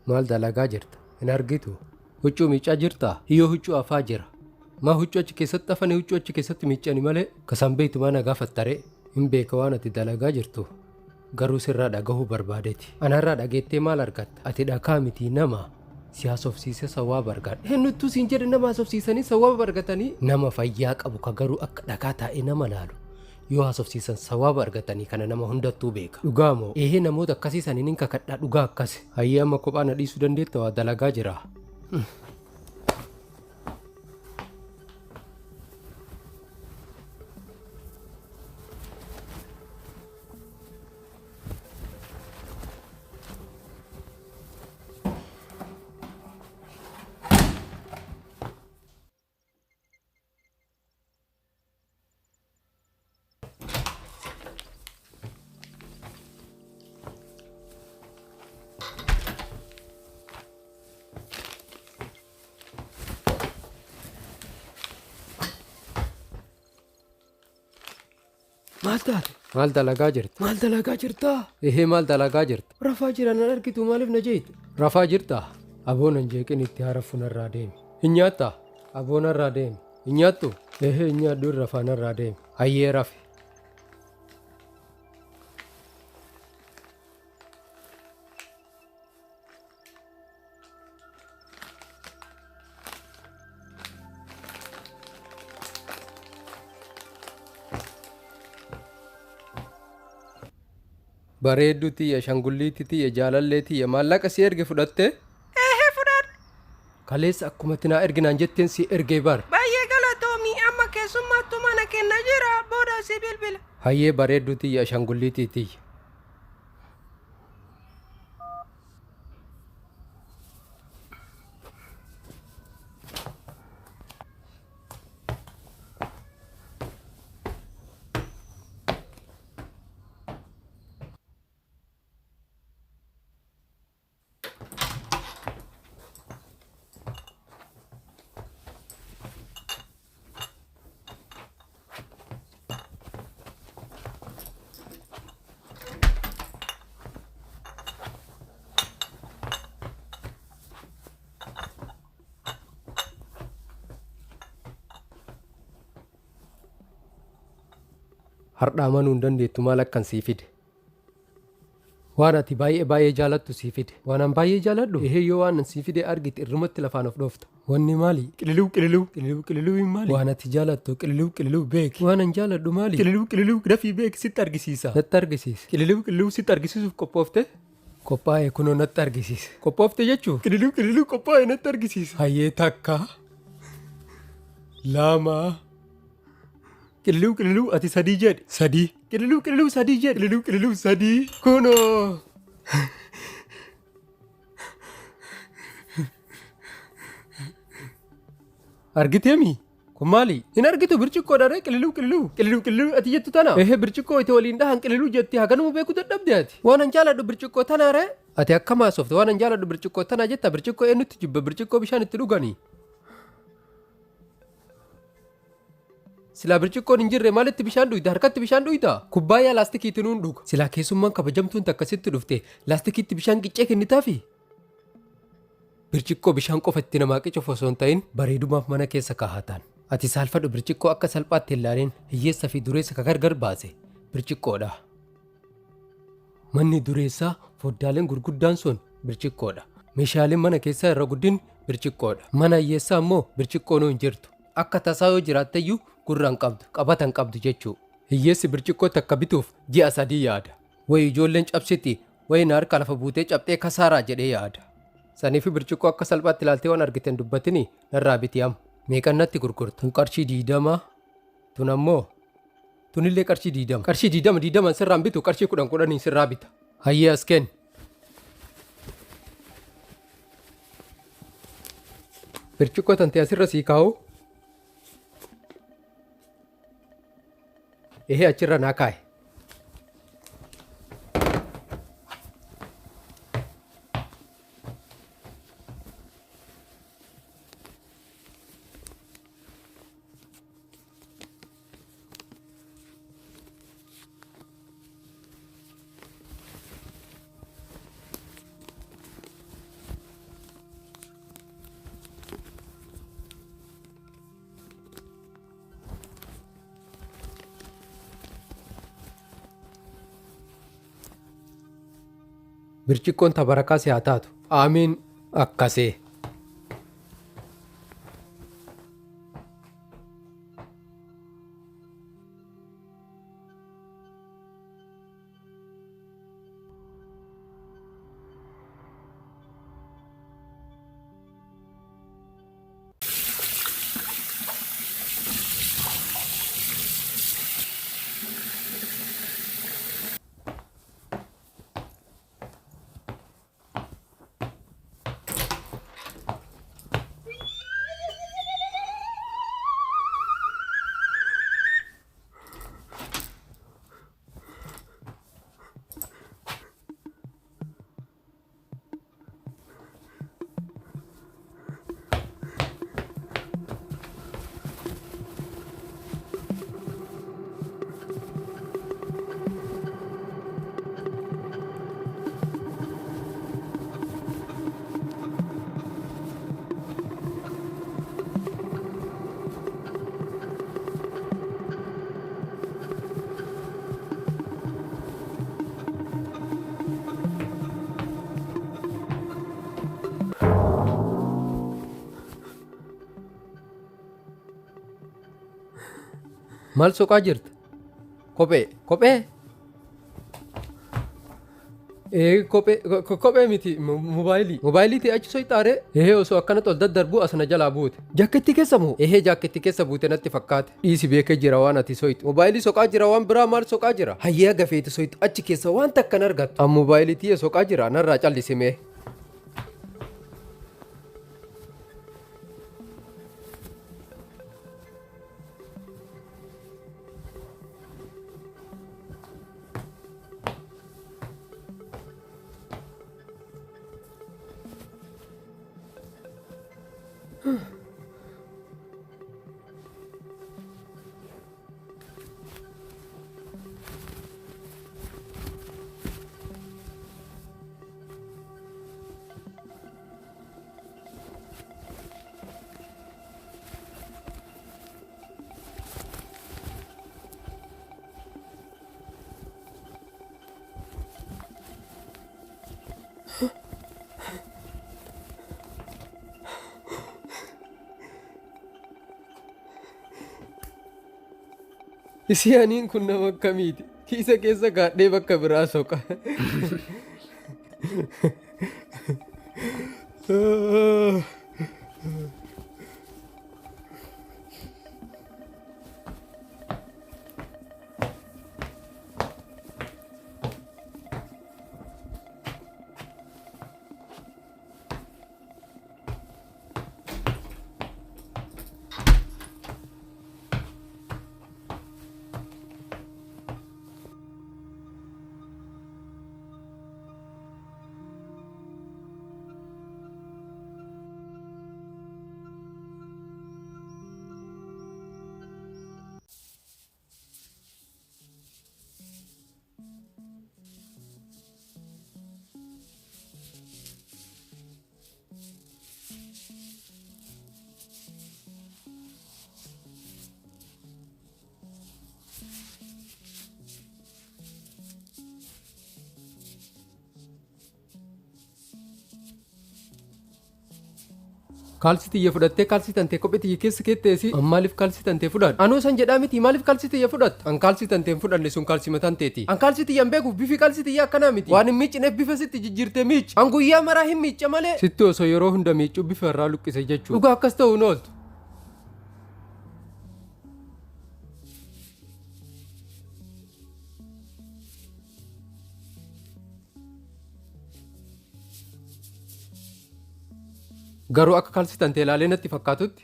Maal dalagaa jirta? Hin argitu? Huccuu miicaa jirtaa? Hiyyoo huccuu afaa jira. Maa huccuu achi keessatti afanii huccuu achi keessatti miicani malee kasan beektu maa nagaa fattaree hin beeka waan ati dalagaa jirtu. Garuu sirraa dhagahuu barbaadeeti. Anarraa dhageettee maal argatta? Ati dhakaa miti nama siyaasofsiisee sawaaba argadha. Hennuttuu siin jedhe nama haasofsiisanii sawaaba argatanii nama fayyaa qabu ka garuu akka dhakaa taa'ee nama laalu. Yoo haasofsiisan sawaaba argatanii kana nama hundattuu beeka. Dhugaa moo? Eehee namoota akkasii saniin kakadhaa dhugaa akkasi. Hayyee amma kophaa na dhiisuu dandeetta waa dalagaa jira. Maal dalagaa jirta? Maal dalagaa jirta? Ehee maal dalagaa jirta? Rafaa jiran an argitu maaliif na jeetu? Rafaa jirta? Aboon an jeeqin itti harafu narraa deemi. Hin nyaatta? Aboon narraa deemi. Hin nyaattu? Ehee hin nyaaddu rafaa narraa deemi. Hayyee rafi. Bareeddu tiyya shangulliitti tiyya jaalallee tiyya maallaqa si erge fudhatte? Eehee fudhadhe. Kaleessa akkuma tinaa erginaan jetteen si ergee bar. Baay'ee galatoomii amma keessummaattuu mana kenna jira booda si bilbila. Hayyee bareeddu tiyya shangulliitti tiyya. Hardhaa manuu hin dandeettu maal akkan sii fide? Waan ati baay'ee jaalattu sii fide. Waan an baay'ee jaaladhu? Ehee yoo waan an sii fide argite irrumatti lafaan of dhoofta. Wanni maali? Qililuu hin maali? Waan ati jaalattu qililuu beeki. Waan an jaaladhu maali? Qililuu dafii beeki sitti argisiisa. Natti argisiisa. Qililuu sitti argisiisuuf qophoofte? Qophaa'e kunoo natti argisiisa. Qophoofte jechuu? Qililuu qophaa'e natti argisiisa. Hayyee takka. Lama. Qililuu ati sadii jedhe. Sadii. Qililuu sadii jedhe. Qililuu sadii. Kunoo. Argiteemi? Kun maali? Hin argitu birciqqoodha ree qililuu ati jettu tana. Ehee birciqqoo iti waliin dhahan qililuu jetti haganuma beeku dadhabde ati. Waan an jaaladhu birciqqoo tanaa ree? Ati akkam haasofte waan an jaaladhu birciqqoo tanaa jetta birciqqoo eenyutti jibba birciqqoo bishaan itti dhuganii. Silaa birciqqoon hin jirre maalitti bishaan dhuyda? Harkatti bishaan dhuyda? Kubbaayyaa laastikiitiin nuun dhuga. Silaa keessummaan kabajamtuun takkasitti dhufte laastikiitti bishaan qiccee kennitaafi? Birciqqoo bishaan qofa itti namaa qicuuf osoo hin ta'in bareedumaaf mana keessa kaahatan. Ati saalfadhu birciqqoo akka salphaatti ilaaleen hiyyeessa fi dureessa ka gargar baase birciqqoodha. Manni dureessaa foddaaleen gurguddaan sun birciqqoodha. Meeshaaleen mana keessaa irra guddin birciqqoodha. Mana hiyyeessaa immoo birciqqoon hin jirtu. Akka tasaa yoo jiraatteyyuu gurraan qabdu qabatan qabdu jechuu. Hiyyeessi birciqqoo takka bituuf ji'a 3 yaada. Wayi ijoolleen cabsiti wayi na harka lafa buutee cabxee kasaaraa jedhee yaada. Saniif birciqqoo akka salphaatti ilaaltee waan argiten dubbatini narraa biti amma. Meeqannatti gurgurta? Tun qarshii 20. Tun ammoo tunillee qarshii 20. Qarshii 20 sirraan bitu qarshii 10 sirraa bita. Hayyee as kenni. Birciqqoo tante asirra sii kaa'u. Ehee achirra naa kaa'e. birciqqoon tabarakaa si haa taatu. Aamiin akkasee. Maal soqaa jirta? Kophee? Kophee miti moobaayilii ta'e achi soixaare. Osoo akkanatti ol daddarbuu asna jalaa buute. Jaaketti keessa moo? Jaaketti keessa buute natti fakkaate. Dhiisi beekee jira waan ati soixu. Moobaayilii soqaa jira waan biraa maal soqaa jira? Hayyaa gafeeti soixu achi keessa waan takkan argattu. An moobaayilii tiyya soqaa jira narraa callisimee. Isiyaaniin kun nama akkamiiti? Kiisa keessa gaadhee bakka biraa soqa. Kaalsi tiyya fudhattee kaalsi tantee kophee tiyya keessa keetteesi maaliif kaalsi tantee fudhadhu? Anoo san jedhaa miti maaliif kaalsi tiyya fudhattu? An kaalsi tanteen fudhanne sun kaalsi mataan teeti. An kaalsi tiyya hin beeku bifi kaalsi tiyya akkanaa miti. Waan hin miiccineef bifa sitti jijjiirtee miicci. An guyyaa maraa hin miicca malee. Sitti osoo yeroo hunda miiccu bifa irraa luqqise jechuudha. Dhugaa akkas ta'uu hin ooltu. Garuu akka kaalsi tantee ilaalee natti fakkaatutti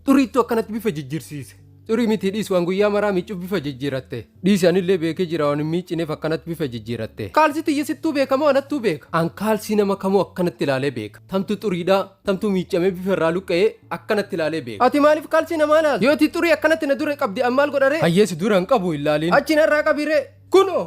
xuriittuu akkanatti bifa jijjiirsiise. Xurii miti dhiisu waan guyyaa maraa miiccuuf bifa jijjiiratte. Dhiisi anillee beekee jira waan hin miiccineef akkanatti bifa jijjiiratte. Kaalsi tiyya sittuu beeka moo anattuu beeka? An kaalsii nama kamuu akkanatti ilaalee beeka. Tamtu xuriidhaa, tamtu miiccamee bifa irraa luqqa'ee akkanatti ilaalee beeka. Ati maaliif kaalsii namaa laata? Yoo ati xurii akkanatti na dura qabdi an maal godharee? Hayyeesi dura hin qabu ilaaliin. Achi narraa qabiree. Kunoo.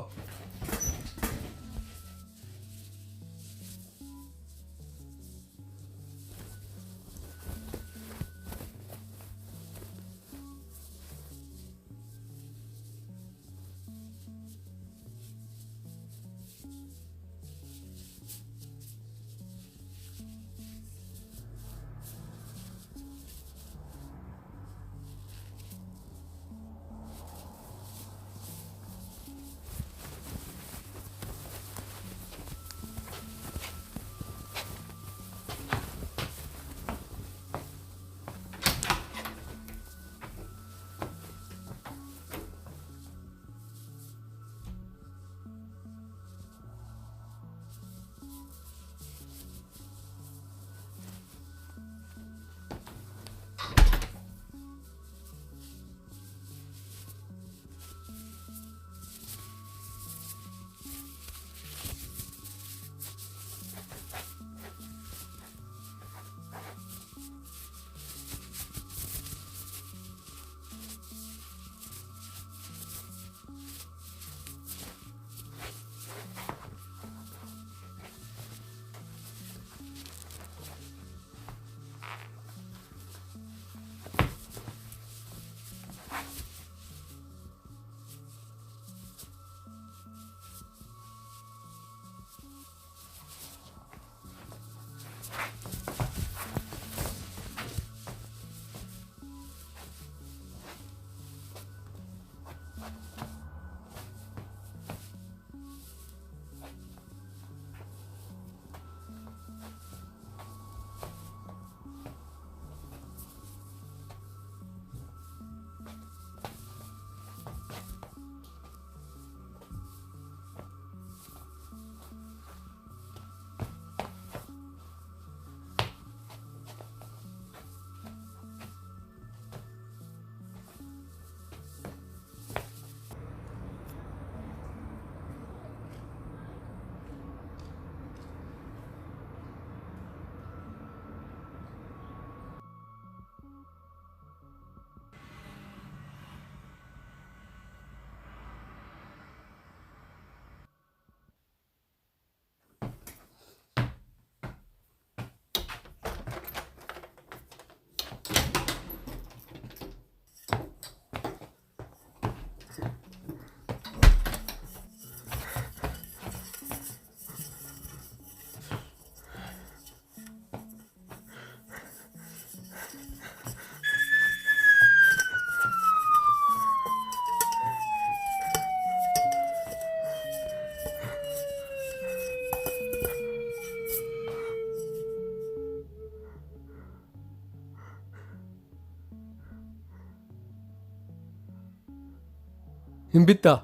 hin bittaa?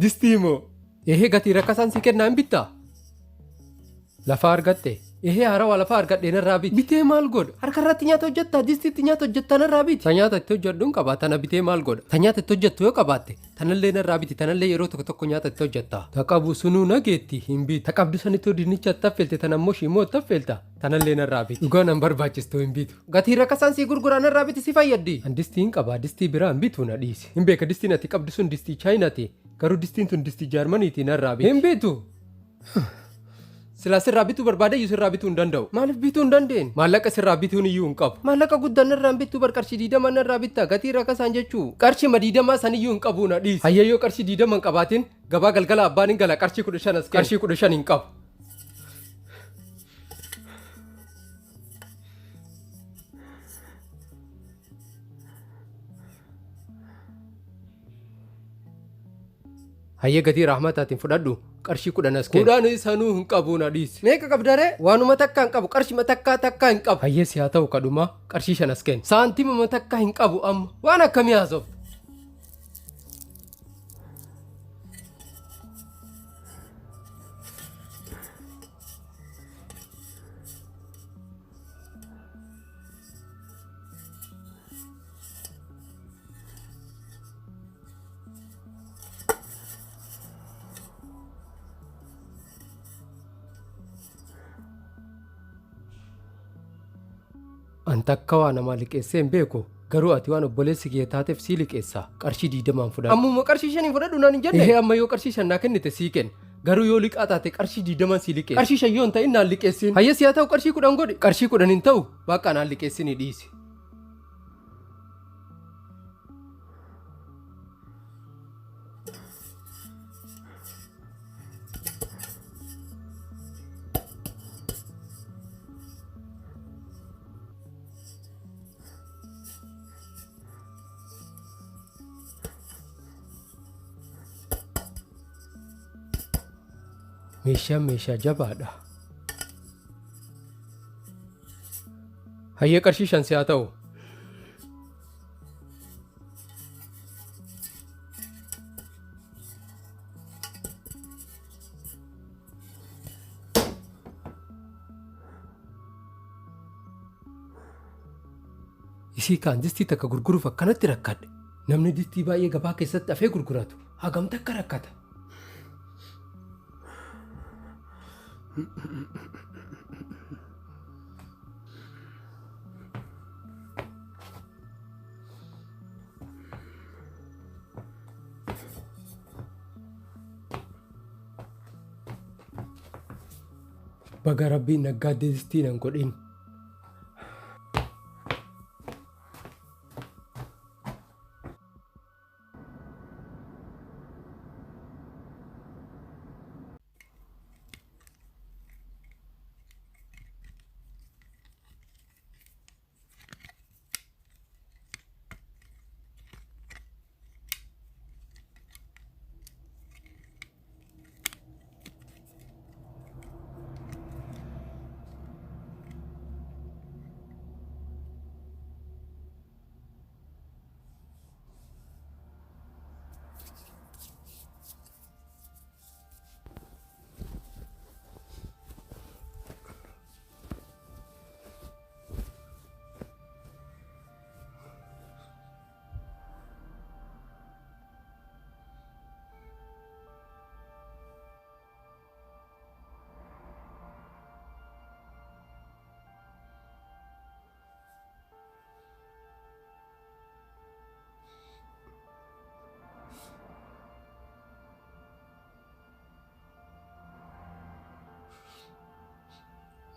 Distii moo? Ehee gatii rakkasaan si kennaa hin bittaa? Lafa argatte? Ehee harawa lafa argadhee narraa biti. Bitee maal godha? Harka irratti nyaata hojjettaa? Distiitti nyaata hojjettaa narraa biti. Ta nyaata itti hojjedhu hin qabaa tana bitee maal godha? Ta nyaata itti hojjettu yoo qabaatte tanallee narraa biti tanallee yeroo tokko tokko nyaata itti hojjettaa. Ta qabu sunuu nageetti hin bitu. Ta qabdu sanitti dinnicha taffelte tanammoo shimoo taffelta tanallee narraa biti. Dhugaa nan barbaachistu hin bitu. Gatii rakkasaan si gurguraa narraa biti si fayyaddi. An distii hin qabaa distii biraa hin bitu na dhiisi. Hin beeka distiin ati qabdu sun distii chaayinaati. Garuu distiin tun distii jaarmaniiti narraa biti. Hin bitu. Sila sirraa bituu barbaade iyyuu sirraa bituu hin danda'u. Maaliif bituu hin dandeenye? Maallaqa sirraa bituun iyyuu hin qabu. Maallaqa guddaan narraa bituu bar qarshii 20 narraa bittaa gatii rakkasaan jechuu. Qarshii 20 san iyyuu hin qabu na dhiisi. Hayyayyoo qarshii 20 hin qabaatin gabaa galgala abbaan hin gala qarshii 15 as qarshii 15 hin qabu. Hayyee gatii rahmataatiin fudhadhu qarshii 10 as kennu. 10 sanuu hin qabu na dhiisi. Meeqa qabdare? Waanuma takka hin qabu qarshii takka hin qabu. Hayyee si haa ta'u kadhuma qarshii 5 as kennu. Saantima takka hin qabu amma waan akkamii haasofta? Antakka waan nama liqeessee hin beeku garuu ati waan obboleessi kee taateef sii liqeessa qarshii 20 fudhadhu. Ammuma qarshii 5 fudhadhu naan hin jenne. Ehee amma yoo qarshii 5 naa kennite sii kenna garuu yoo liqaa taate qarshii 20 sii liqeessa. Qarshii 5 yoo hin ta'in naan liqeessin. Hayyee si haa ta'u qarshii 10 godhi. Qarshii 10 hin ta'u bakka naan liqeessin dhiisi. meeshaa jabaadha. Hayyee qarshii 5 si haa ta'u. Isii kaan distii takka gurguruuf akkanatti rakkadhe. Namni distii baay'ee gabaa keessatti hafee gurguratu hagamta akka rakkata. Baga rabbiin naggaadde distii nan godhin.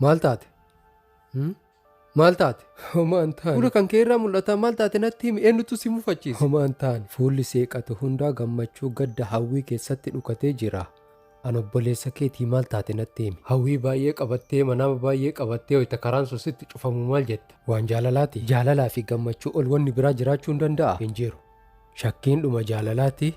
Maal taate? Maal taate? Homaa hin taane. Fuula kan kee irraa mul'ata maal taate natti himi eenyutu si mufachiise? Homaa hin taane. Fuulli seeqatu hundaa gammachuu gadda hawwii keessatti dhukatee jira. An obboleessa keetii maal taate natti himi? Hawwii baay'ee qabattee manama baay'ee qabattee wayita karaan sositti cufamu maal jetta? Waan jaalalaati. Jaalalaa fi gammachuu ol wanni biraa jiraachuu hin danda'a? Hin jiru. Shakkiin dhuma jaalalaati.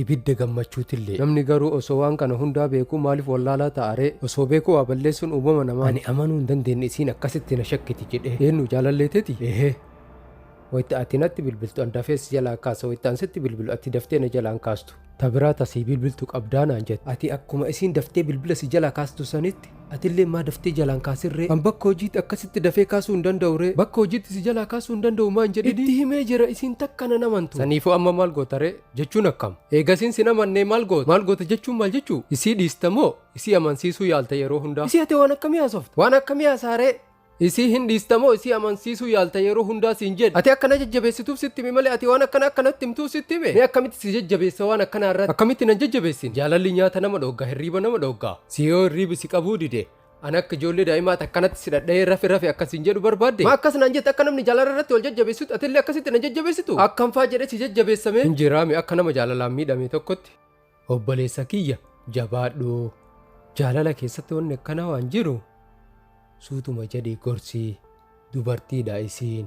Ibidda gammachuutillee. Namni garuu osoo waan kana hundaa beekuu maaliif wallaalaa ta'aree? Osoo beekuu waa balleessuun uumama namaa. Ani amanuu hin dandeenye isiin akkasitti na shakkiti jedhee. Eenyu jaalalleeteti? Ehee. wayita ati natti bilbiltu an dafee si jalaa kaasa wayita an sitti bilbilu ati daftee na jalaan kaastu tabiraa tasii bilbiltu qabdaanaan jette ati akkuma isiin daftee bilbila si jalaa kaastu sanitti atillee maa daftee jalaan kaasirree an bakka hojiitti akkasitti dafee kaasuu hin danda'ure bakka hojiitti si jalaa kaasuu hin danda'u maan jedhe itti himee jira isiin takka na namantu saniifuu amma maal gootare jechuun akkam eegasiin si namannee maal goota jechuun maal jechuu isii dhiistamoo isii amansiisuu yaalta yeroo hundaa isii ati waan akkamii haasofte waan akkamii haasaaree isii hin dhiistamoo isii amansiisuu yaalta yeroo hundaa siin jedhe ati akkana jajjabeessituuf sitti himi malee ati waan akkana akkanatti himtuu sitti hime mee akkamitti si jajjabeessa waan akkanaa irratti akkamitti nan jajjabeessin jaalalli nyaata nama dhoggaa hirriiba nama dhoggaa si yoo hirriibi si qabuu dide an akka ijoollee daa'imaati akkanatti si dhadha'ee rafe akkasiin jedhu barbaadde maa akkas naan jette akka namni jaalala irratti wal jajjabeessitu atillee akkasitti nan jajjabeessitu akkam faa jedhe si jajjabeessame hin jiraame akka nama jaalalaan miidhame tokkotti obboleessa kiyya jabaadhu jaalala keessatti wanni akkana waan jiru suutuma jedhii gorsii dubartiidha isiin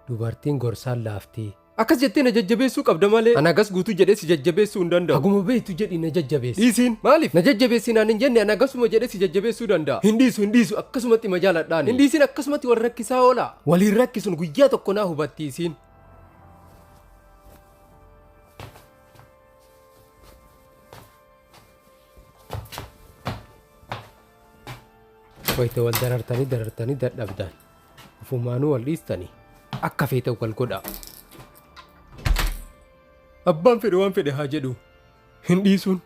dubartiin gorsaan laaftii akkas jettee na jajjabeessuu qabda malee ana agas guutuu jedhee si jajjabeessuu hin danda'u haguma beektu jedhii na jajjabeessi isiin maaliif na jajjabeessi naan hin jenne ana agasuma jedhee si jajjabeessuu danda'a hin dhiisu akkasumatti ma jaaladhaan hin dhiisin akkasumatti wal rakkisaa oola waliin rakkisuun guyyaa tokko naa hubatti isiin wayita wal darartanii dadhabdaan ufumaanuu wal dhiistanii akka feete wal godha abbaan fedhe waan fedhe haa jedhu hin dhiisuun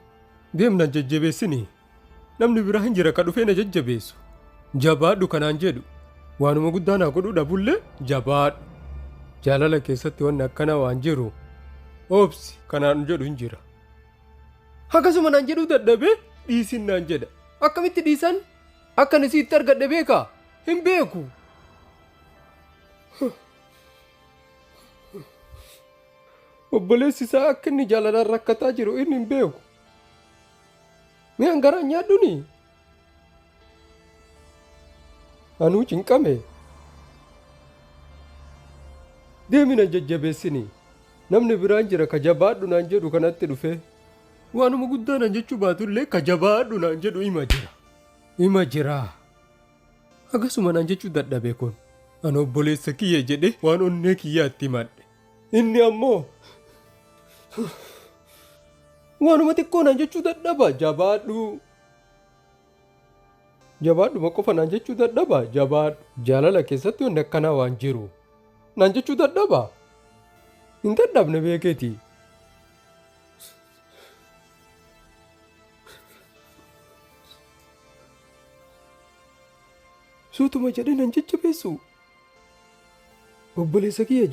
deemnaan jajjabeessinii namni biraa hin jira ka dhufee na jajjabeessu jabaadhu kanaan jedhu waanuma guddaa naa godhuu dhabullee jabaadhu jaalala keessatti wanni akkana waan jiru obsi kanaan jedhu hin jira akkasuma naan jedhuu dadhabee dhiisin naan jedha akkamitti dhiisan akkan isiitti argadhe beeka hin beeku obboleessi isaa akka inni jaalalaan rakkataa jiru inni hin beeku mi'aan garaan nyaadhuni anuu cinqame deemina jajjabeessini namni biraan jira ka jabaadhu naan jedhu kanatti dhufe waanuma guddaa naan jechuu baatullee ka jabaadhu naan jedhu ima jira akkasuma naan jechuu dadhabe kun an obboleessa kiyya jedhe waan onnee kiyyaatti himadhe inni ammoo waanuma xiqqoo naan jechuu dadhaba jabaadhuma qofa naan jechuu dadhaba jabaadhu jaalala keessatti wanni akkanaa waan jiru naan jechuu dadhaba hin dadhabne beekeeti suutuma jedhe nan jajjabeessu obboleessa kiyya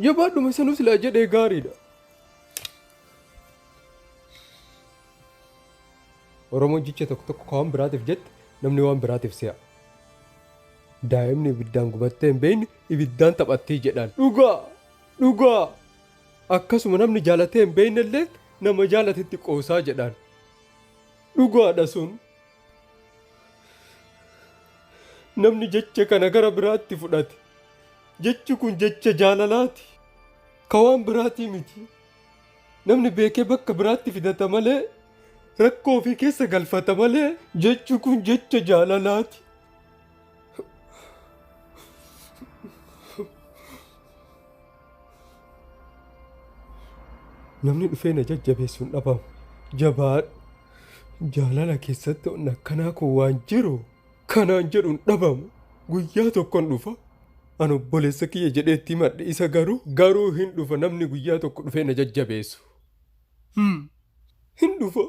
jabaadhuma sanuu silaa jedhee gaariidha oromoon jecha tokko waan biraatiif jette namni waan biraatiif si'a daa'imni ibiddaan gubattee hin beekne ibiddaan taphattii jedhan dhugaa akkasuma namni jaalatee hin beekne illee nama jaalatetti qoosaa jedhan dhugaadha sun namni jecha kana gara biraatti fudhate jechi kun jecha jaalalaati ka waan biraatii miti namni beekee bakka biraatti fidata malee rakkoo ofii keessa galfata malee jechi kun jecha jaalalaati namni dhufee na jajjabeessuun dhabamu jabaadhu jaalala keessatti onna akkanaa kun waan jiru kanaan jedhuun dhabamu guyyaa tokkon dhufa an obboleessa kiyya jedheetti himadhe isa garuu hin dhufa namni guyyaa tokko dhufee na jajjabeessu hin dhufa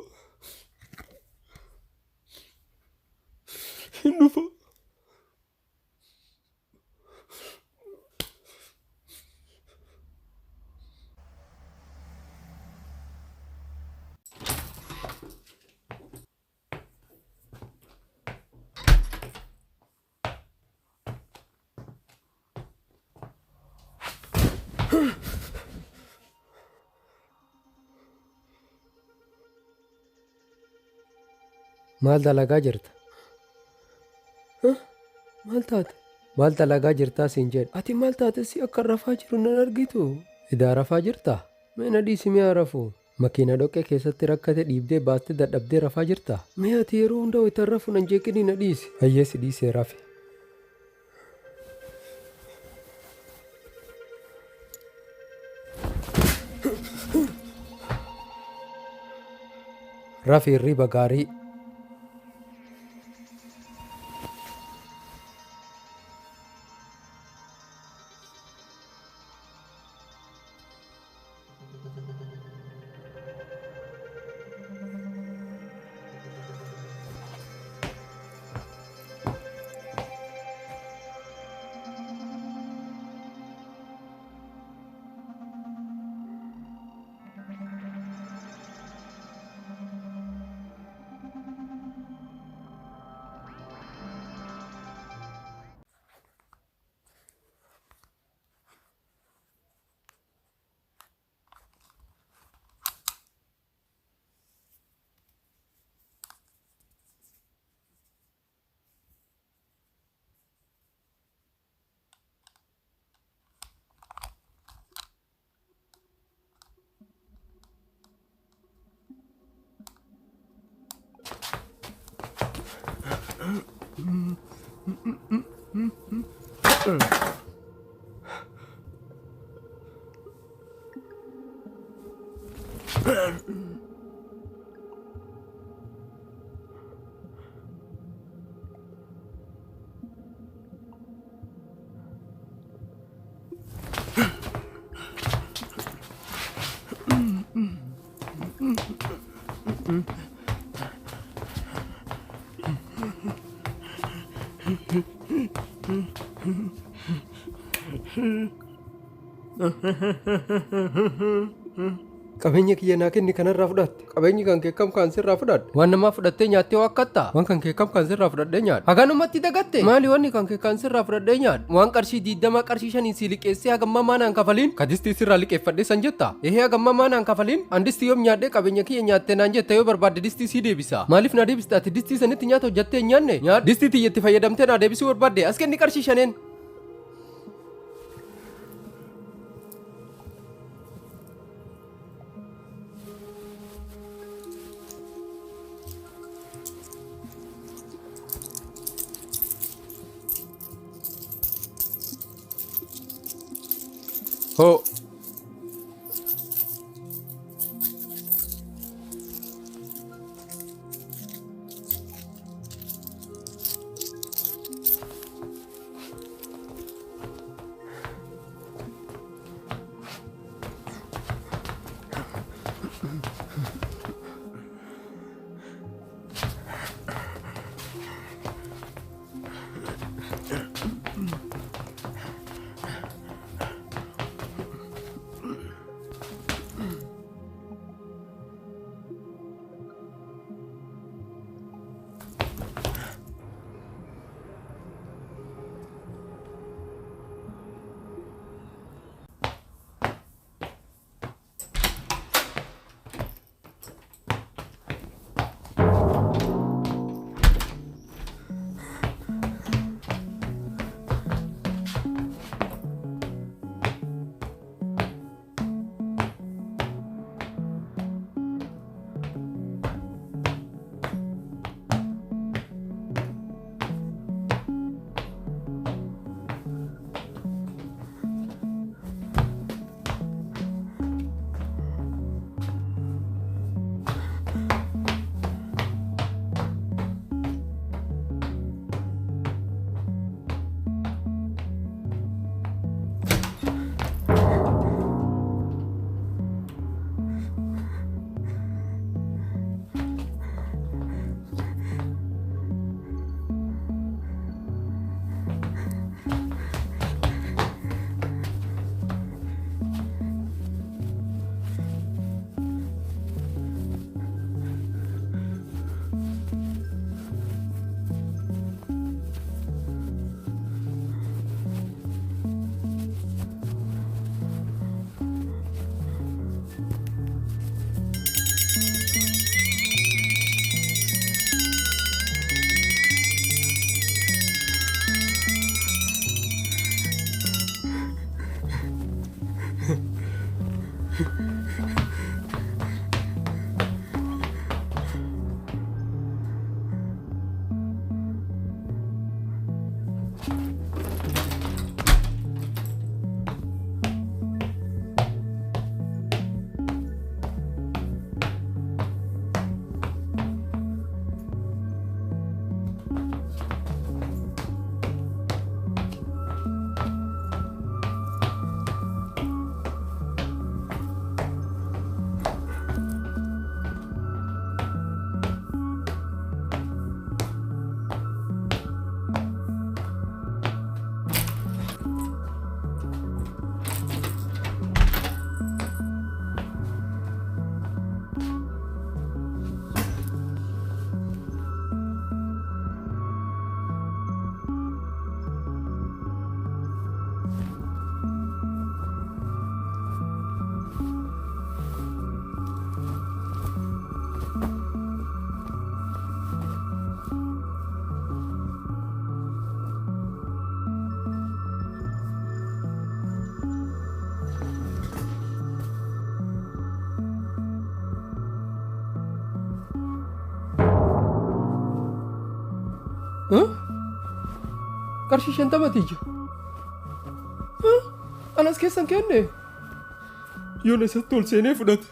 maal dalagaa jirta maal taate maal dalagaa jirtaa siin jedhe ati maal taate si akka rafaa jiru nan argitu idaa rafaa jirta mee na dhiisi mi'a rafu makiina dhoqqee keessatti rakkate dhiibdee baattee dadhabdee rafaa jirta mee ati yeroo hunda wayita rafu nan jeeqinii na dhiisi hayyeessi dhiisee rafe Rafi hirriba gaarii. Qabeenya kiyya naa kenni kanarraa fudhatte. Qabeenyi kan kee kam kan sirraa fudhadhe? Waan namaa fudhattee nyaattee wakkattaa? Waan kan kee kam kan sirraa fudhadhee nyaadhe? Haganumatti dagatte? Maali wanni kan kee kan sirraa fudhadhee nyaadhe? Waan qarshii 20 qarshii 5 si liqeessee hagamma maanaan kafaliin? Kadistii sirraa liqeeffadhee san jetta? Ehee hagamma maanaan kafaliin? An distii yoom nyaadhee qabeenya kiyya nyaattee naan jetta yoo barbaadde distii sii deebisa. Maaliif na deebista ati distii sanitti nyaata hojjattee hin nyaanne? Nyaadhe distii tiyyatti fayyadamtee na deebisuu barbaadde as kenni qarshii 5. Ho. qarshii 50 ija. Anas keessan kenne. Yoon isatti ol seenee fudhate.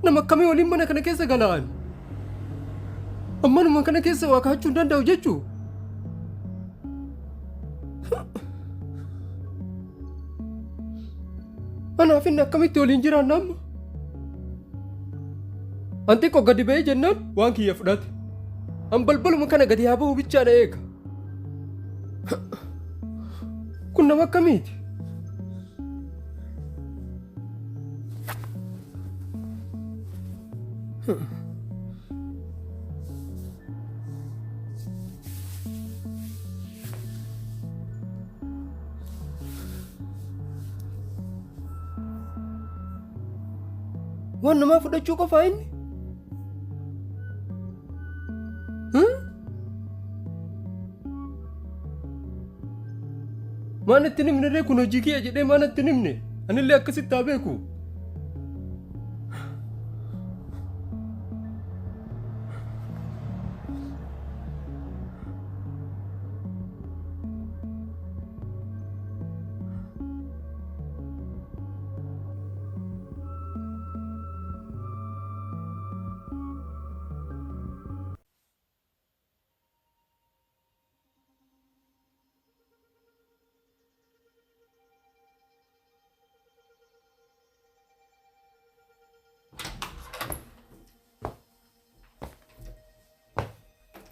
Nama kami waliin mana kana keessa galaan. Ammanuma kana keessa waa kaachuu hin danda'u jechuu. Anaaf inni akkamitti waliin jiraanna amma? Anti ko gadi ba'ee jennaan waan kiyya fudhate. An balbaluma kana gadi haa ba'u bichaa na eega. Kun nama akkamiiti? Waan namaa fudhachuu qofaa inni? Maan itti nimne ree kun hojii kiyya jedhee maan itti nimne? Anillee akkasitti haa beeku.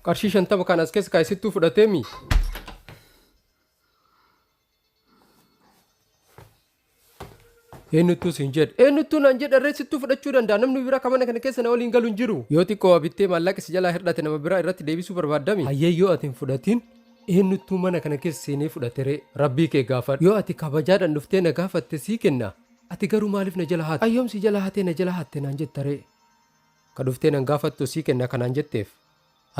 Qarshii 50 kan as keessa kaayisittuu fudhateemi. Eenyuttuu siin jedhe. Eenyuttuu naan jedhe irreessittuu fudhachuu danda'a. Namni bira kamana kana keessa na waliin galu hin jiru. Yoo xiqqoo bittee maallaqa si jalaa hirdhate nama biraa irratti deebisuu barbaadami. Hayyee yoo ati hin fudhatiin eenyuttuu mana kana keessa seenee fudhatere rabbii kee gaafadhu. Yoo ati kabajaadhaan dhuftee na gaafatte sii kenna. Ati garuu maaliif na jala haatte? Ayyoom si jala haattee na jala haatte naan jettaree. Ka dhuftee nan gaafattu sii kenna kanaan jetteef.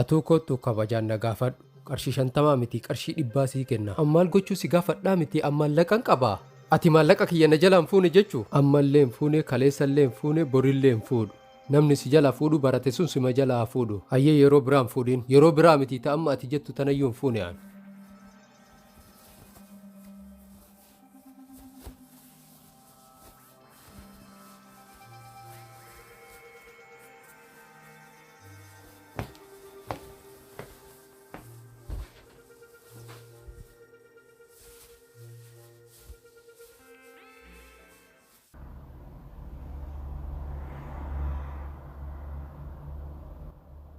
Atuu kootu kabajaan na gaafadhu. Qarshii 50 miti qarshii 100 sii kenna. Ammaal gochuu si gaafadhaa miti maallaqan qabaa. Ati maallaqa kiyya na jalaan fuune jechuu. Ammallee hin fuune kaleessallee hin fuune borillee hin fuudhu. Namni si jala fuudhu barate sun sima jalaa fuudhu. Hayyee yeroo biraa hin fuudhin. Yeroo biraa miti ta'amma ati jettu tanayyuu hin fuune aan.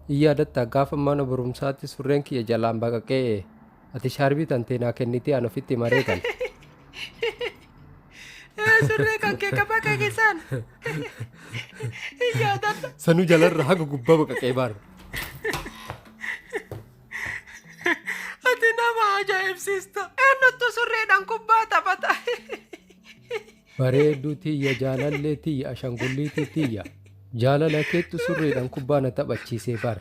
Yaadatta gaafa mana barumsaatti surreen kiyya jalaan baqaqee ati shaarbii tantee naa kennitee aan ofitti maree kan. Surree kan kee qabaa keessaan. Yaadatta. Sanuu jalarra haga gubbaa baqaqee baara. Ati nama ajaa'ibsiista. Eenyuttu surreedhaan kubbaa taphata. Bareedduu tiyya jaalallee tiyya ashangulliitii tiyya. Jaalala keettu surreedhaan kubbaa na taphachiisee bara.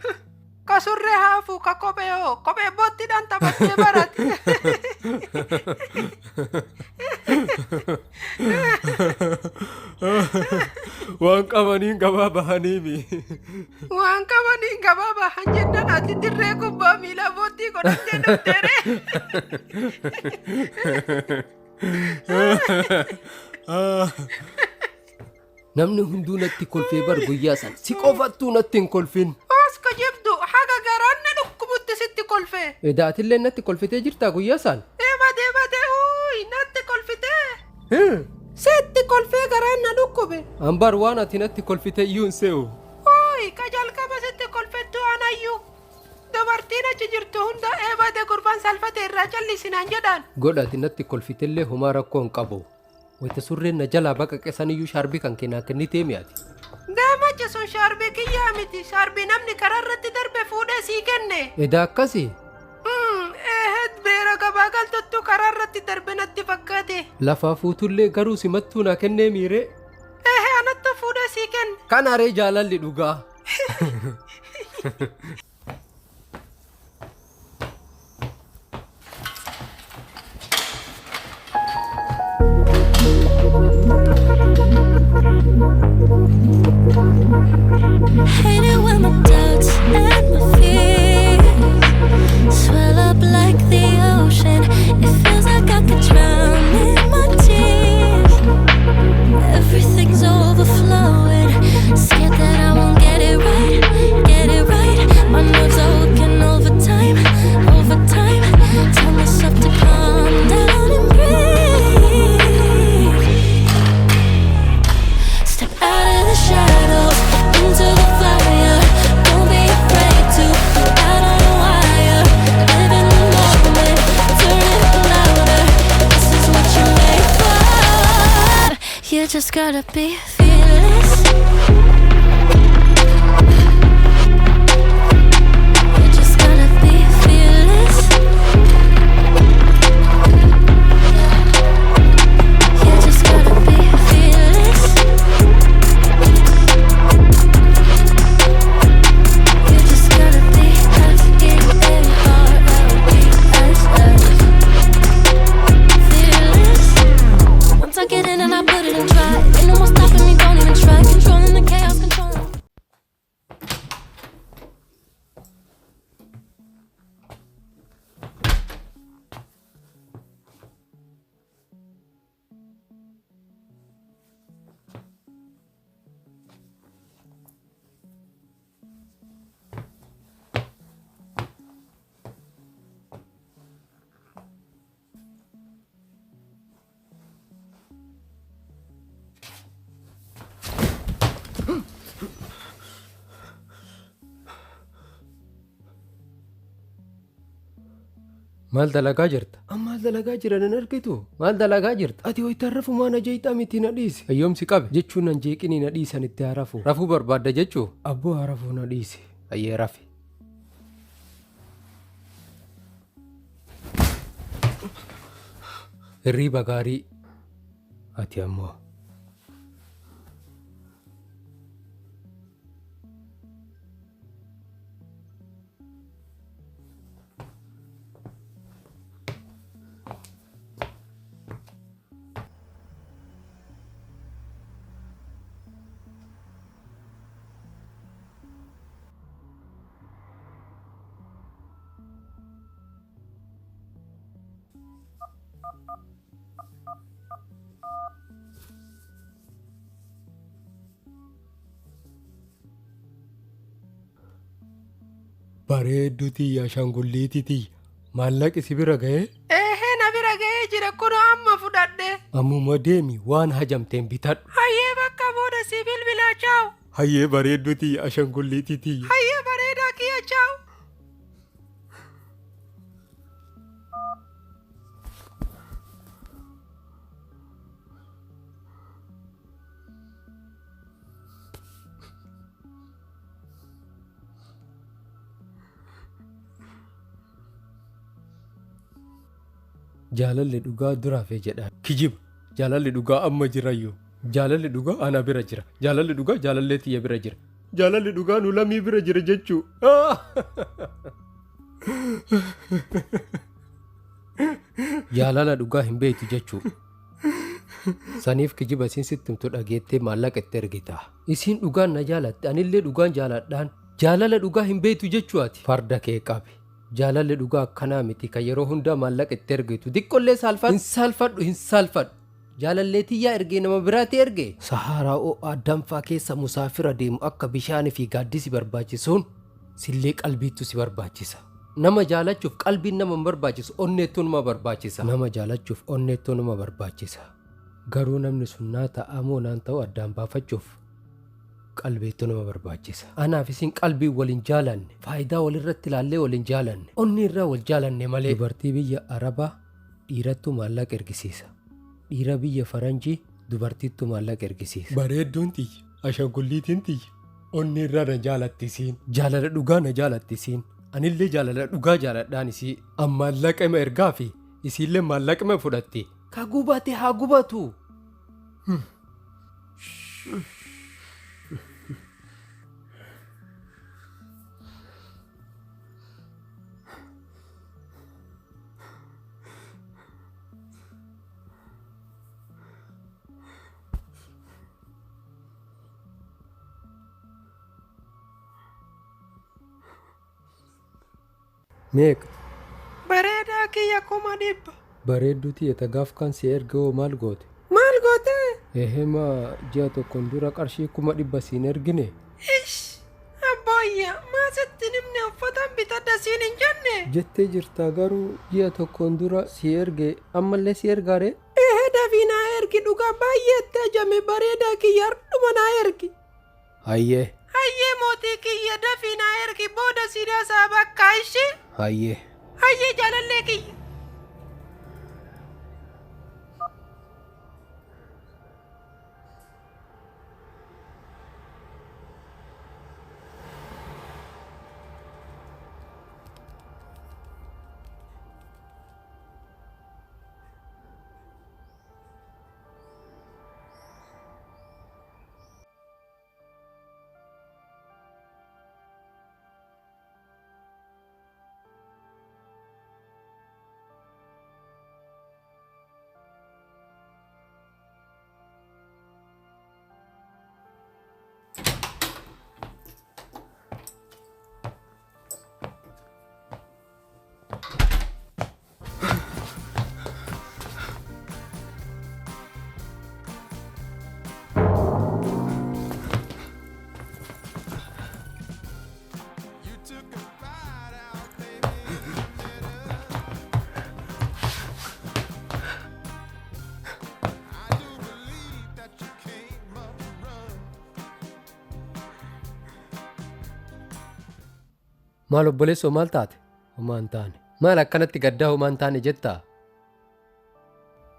Ka surree haafuu ka kophee boottiidhaan taphattee barate. Waan qabaniin gabaa bahaniimi. Waan qabaniin gabaa bahan jennaan ati dirree kubbaa miila boottii godhattee dhufteere. Namni hunduu natti kolfee bar guyyaa san si qofattuu natti hin kolfin. Oska jibdu haga garaan na dhukkubutti sitti kolfee. Edaatillee natti kolfitee jirtaa guyyaa san? Deebate natti kolfitee. Sitti kolfee garaan na dhukkube. Ambar waan ati natti kolfitee iyyuu hin se'u. Ka jalqaba sitti kolfettu anayyuu. Dubartiin achi jirtu hunda eebate gurbaan salphate irraa callisinaan jedhaan. Godhati natti kolfitellee homaa rakkoo hin qabu. wayta surreen na jalaa baqaqe saniyyuu shaarbii kan kennaa kennitee mi'aati. Gaamacha sun shaarbii kiyyaa miti. Shaarbii namni karaa irratti darbe fuudhee sii kenne. Edaa akkasii? Beera gabaa galtottu karaa irratti darbe natti fakkaate. Lafaa fuutullee garuu simattuu naa kennee miiree? Anatti fuudhee sii kenne. Kan haree jaalalli dhugaa. Hate it when my doubts and my fears swell up like the ocean. It feels like I could drown in my tears. Everything's overflowing. Scared that I won't get it right, get it right. My nerves are working overtime, overtime. Tell myself to calm down and breathe. Step out of the shadows into the fire. Don't be afraid to go out on a wire. Live in the moment, turn it louder. This is what you're made for. You just gotta be fearless. You just gotta be fearless. You just gotta be fearless. You just gotta be F-E-A-R-L-E-S-S. Fearless. Once I get in and I put it in try. Ain't no more stopping me, don't even try. Controlling the chaos, controlling. Maal dalagaa jirta? Maal dalagaa jiran hin argitu? Maal dalagaa jirta? Ati wayita rafu maana jeetaa miti na dhiisi. Hayyoomsi qabe jechuun nan jeeqinii na dhiisan itti harafu. Rafuu barbaadda jechuu? Abboo harafuu na dhiisi. Hayyee rafi. Hirriiba gaarii. Ati ammoo. Bareedduutii ashaangulliitiitii maallaqi si bira ga'ee? Na bira ga'ee jira kun amma fudhadhe. Ammuma deemi waan hajamteen bitadhu. Hayyee bakka booda si bilbilaa chaa'u. Hayyee bareedduutii ashaangulliitiitii. Hayyee bareedaa kiyya chaa'u. Jaalalli dhugaa duraafee jedhaan. Kijiba jaalalli dhugaa amma jirayyuu. Jaalalli dhugaa ana bira jira. Jaalalli dhugaa jaalallee tiyya bira jira. Jaalalli dhugaa nu lamii bira jira jechuu. Jaalala dhugaa hin beektu jechuu. Saniif kijiba isin sittimtu dhageettee maallaqa itti ergita. Isin dhugaan na jaalatte anillee dhugaan jaaladhaan. Jaalala dhugaa hin beektu jechuu ati. Farda kee qabi. Jaalalli dhugaa akkanaa miti kan yeroo hundaa maallaqa itti ergitu. Diqqollee saalfadhu. Hin saalfadhu. Jaalallee tiyyaa ergee nama biraatti ergee. Saharaa ho'aa danfaa keessa musaafira deemu akka bishaanii fi gaaddisi barbaachisuun sillee qalbiittu si barbaachisa. Nama jaalachuuf qalbiin nama hin barbaachisu onneettuu nama barbaachisa. Nama jaalachuuf onneettuu nama barbaachisa. Garuu namni sun naa ta'amoo naan ta'u addaan baafachuuf qalbeettuu nama barbaachisa. Anaaf isin qalbii waliin jaalanne faayidaa walirratti ilaallee waliin jaalanne onni irraa wal jaalanne malee. Dubartii biyya Arabaa dhiirattuu maallaqa ergisiisa. dhiira biyya faranjii dubartittu maallaqa ergisiisa. Bareedduun tiyya ashangulliitiin tiyya onni irraa na jaalattisiin jaalala dhugaa na jaalattisiin anillee jaalala dhugaa jaaladhaan isii maallaqa ima ergaa fi isiillee maallaqa ima fudhatti ka gubate haa gubatu. Meeqa? Bareedaa kiyya kuma dhibba. Bareedduu tiyya gaaf kan si ergoo maal goote? Maal goote? Ehema ji'a tokkoon dura qarshii 100 siin ergine. Ish! Abboyya maasitti nimne uffatan bitadha siin hin jenne? Jettee jirtaa garuu ji'a tokkoon dura si erge ammallee si ergaare? Dafii naa ergi dhugaa baay'eetti ajame bareedaa kiyya hardhuma naa ergi. Hayyee. Hayyee mootii kiyya dafii naa ergi booda sidaasaa bakka ishee. Hayyee. Hayyee jaalallee kiyya. Maal obboleessoo maal taate? Homaan taane. Maal akkanatti gaddaa homaan taane jettaa?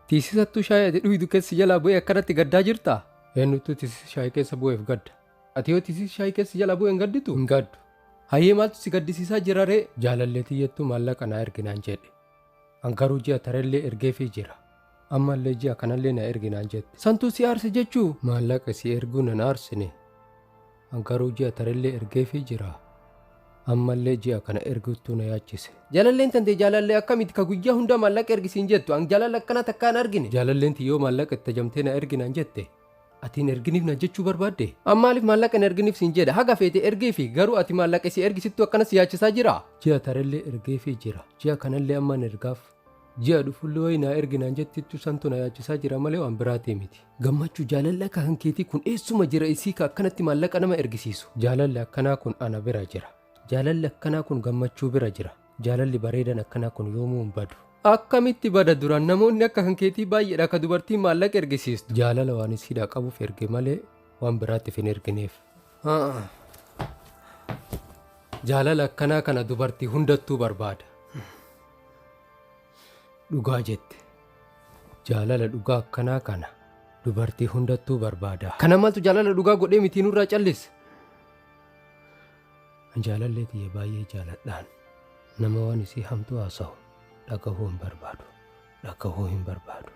Tiisisattuu shaayii ati dhuydu keessi jalaa bu'ee akkanatti gaddaa jirtaa? Eenyutu tiisisa shaayii keessa bu'eef gadda? Ati yoo tiisisa shaayii keessi jalaa bu'ee hin gadditu? Hin gaddu. Hayyee maaltu si gaddisiisaa jira ree? Jaalallee tiyyattuu maallaqa naa erginaan jedhe. Angaruu ji'a tarellee ergeefii jira. Ammallee ji'a kanallee na erginaan jette. Santuu si aarse jechuu? Maallaqa si erguu nan aarsine. Angaruu ji'a tarellee ergeefii jira. Ammallee ji'a kana erguutu na yaachise. Jaalalleen tante jaalallee akkamitti ka guyyaa hunda maallaqa ergisiin jettu an jaalala akkana takkaan argine. Jaalalleen yoo maallaqa itti ajamtee na erginaan jette atiin erginiif na jechuu barbaadde. Ammaaliif maallaqa hin erginiif siin jedha haga feete ergeefi garuu ati maallaqa si ergisittu akkana si yaachisaa jira. Ji'a tarellee ergeefii jira. Ji'a kanallee ammaan ergaaf. Ji'a dhufullee wayi na erginaan jettittu santu na yaachisaa jira malee waan biraatii miti. Gammachuu jaalalla akka hankeetii kun eessuma jira isii ka akkanatti maallaqa nama ergisiisu. Jaalalli akkanaa kun ana bira jira. Jaalalli akkanaa kun gammachuu bira jira. Jaalalli bareedan akkanaa kun yoomuu hin badu. Akkamitti bada duraan namoonni akka hankeetii baay'eedha ka dubartiin maallaqa ergisiistu. Jaalala waan isiidhaa qabuuf erge malee waan biraatiif hin ergineef. Jaalala akkanaa kana dubartii hundattuu barbaada. Dhugaa jette. Jaalala dhugaa akkanaa kana dubartii hundattuu barbaada. Kana maaltu jaalala dhugaa godhee mitii nurraa callise? Jaalallee tiyya baay'ee jaaladhaan nama waan isii hamtuu haasa'u dhagahuu hin barbaadu. Dhagahuu hin barbaadu.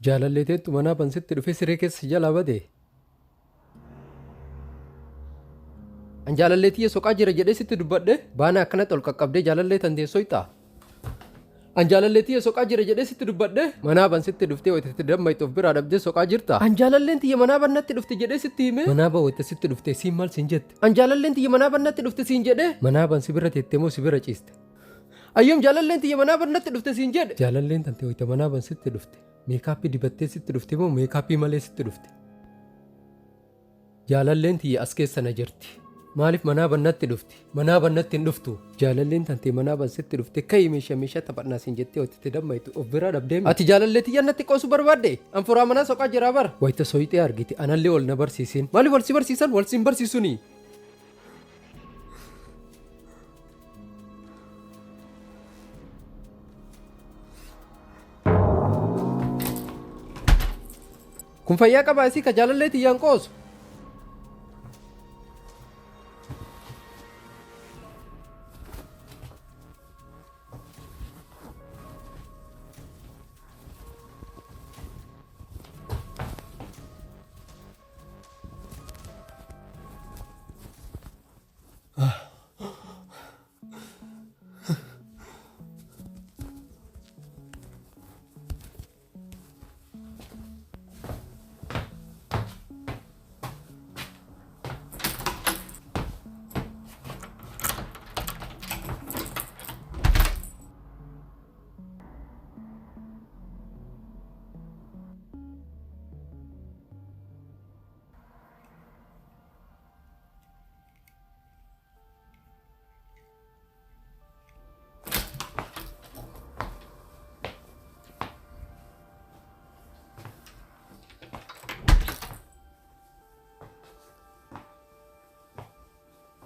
Jaalalleeteettu manaa bansitti dhufee siree keessa jalaa bade. An jaalalleetiyya soqaa jira jedhee sitti dubbadhe baana akkanatti ol qaqqabdee jaalallee tan deessoytaa. An jaalalleetiyya soqaa jira jedhee sitti dubbadhe manaa bansitti dhuftee wayitatti dammayxuuf biraa dhabdee soqaa jirta. An jaalalleen tiyya manaa bannatti dhufte jedhee sitti hime manaa ban wayita sitti dhufte siin maal siin jette. An jaalalleen tiyya manaa bannatti dhufte siin jedhe manaa ban si bira teettee moo si bira ciiste. Ayyoom jaalalleen tiyya manaa bannatti dhufte siin jedhe. Jaalalleen tante wayita manaa ban sitti dhufte meekaappii dibattee sitti dhufte moo meekaappii malee sitti dhufte. Jaalalleen tiyya as keessa na jirti. Maaliif manaa bannatti dhufti manaa bannatti hin dhuftu. Jaalalleen tante manaa ban sitti dhufte ka'ii meeshaa taphannaa siin jettee wayitatti dammaytu of biraa dhabdee. Ati jaalallee tiyya natti qoosu barbaadde an furaa manaa soqaa jiraa bara. Wayita soyixee argite anallee ol na barsiisin. Maaliif wal si barsiisan wal si hin barsiisuni. Kun fayyaa qabaa isii ka jaalallee tiyyaan qoosu.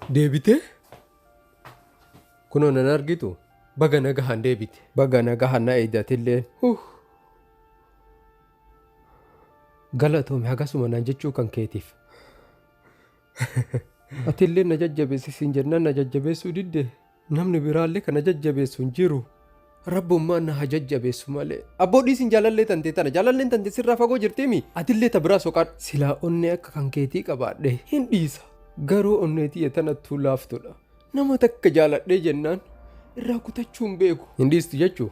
Deebite? Kunoo nan argitu baga nagahan deebite baga nagahan na eeydatillee. Galatoome hagasuma naan jechuu kan keetiif. Atillee na jajjabeessisiin jennaan na jajjabeessuu didde namni biraallee kana jajjabeessu hin jiru. Rabbummaan na jajjabeessu malee. Abboodhiisin jaalallee tante tana jaalalleen tante sirraa fagoo jirtimi. Atillee ta biraa soqaadha. Silaa onnee akka kan keetii qabaadhe hin dhiisa. Garuu onneetiyya tanattuu laaftudha. Nama takka jaaladhee jennaan irraa kutachuun beeku. Hin dhiistu jechuu.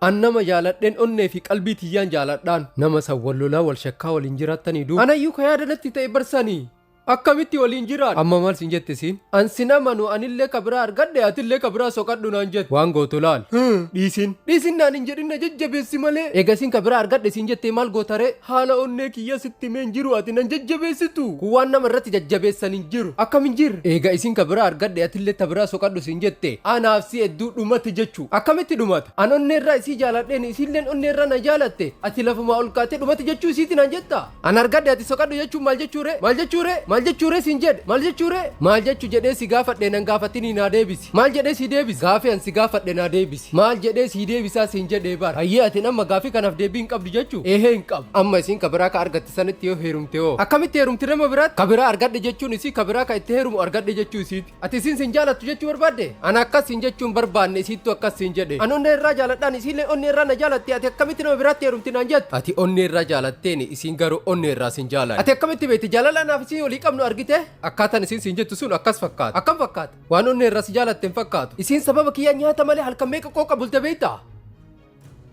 An nama jaaladheen onnee fi qalbii tiyyaan jaaladhaan nama san wal lolaa wal shakkaa waliin jiraattanii duuba. Anayyuu ka yaadanatti ta'e barsanii. Akkamitti waliin jiraan? Amma maal siin jette siin? An sin amanu anillee ka biraa argadhe atillee ka biraa soqadhu naan jette. Waan gootu laal. Dhiisin. Dhiisin naan hin jedhin na jajjabeessi malee. Eega siin ka biraa argadhe siin jettee maal gootare? Haala onnee kiyya sitti meen jiru ati nan jajjabeessitu. Kun waan nama irratti jajjabeessan hin jiru. Akkam hin jirre? Eega isin ka biraa argadhe atillee ta biraa soqadhu siin jette. Anaaf si hedduu dhumate jechuu. Akkamitti dhumata? An onneerraa isii jaaladheen isilleen onneerraa na jaalatte. Ati lafumaa ol kaatee dhumate jechuu isiiti naan jetta. An argadhe ati soqadhu jechuun maal jechuure? Maal jechuure? Maal jechuure siin jedhe? Maal jechuure? Maal jechuu jedhee si gaafadhe nan gaafatini naa deebisi. Maal jedhee si deebisi? Gaafii an si gaafadhe naa deebisi. Maal jedhee si deebisaa siin jedhee bara. Hayyee ati amma gaafii kanaaf deebii hin qabdu jechuu? Ehee hin qabu. Amma isin ka biraa ka argatte sanitti yoo heerumte hoo? Akkamitti heerumti nama biraatti? Ka biraa argadhe jechuun isii ka biraa ka itti heerumu argadhe jechuu isiiti. Ati isin sin jaalattu jechuu barbaadde? An akkas siin jechuun barbaanne isiittu akkas siin jedhe. An onnee irraa jaaladhaan isiillee onnee irraa na jaalatte ati akkamitti nama biraatti heerumti naan jettu? Ati onnee irraa jaalatteeni isin garuu onnee irraa sin jaalan. Ati akkamitti beekti jaalala naaf isin walii qabnu argite? Akkaataan isin siin jettu sun akkas fakkaata. Akkam fakkaata? Waan onnee irraa si jaalatte hin fakkaatu. Isin sababa kiyya nyaata malee halkan meeqa qooqa bulte beektaa?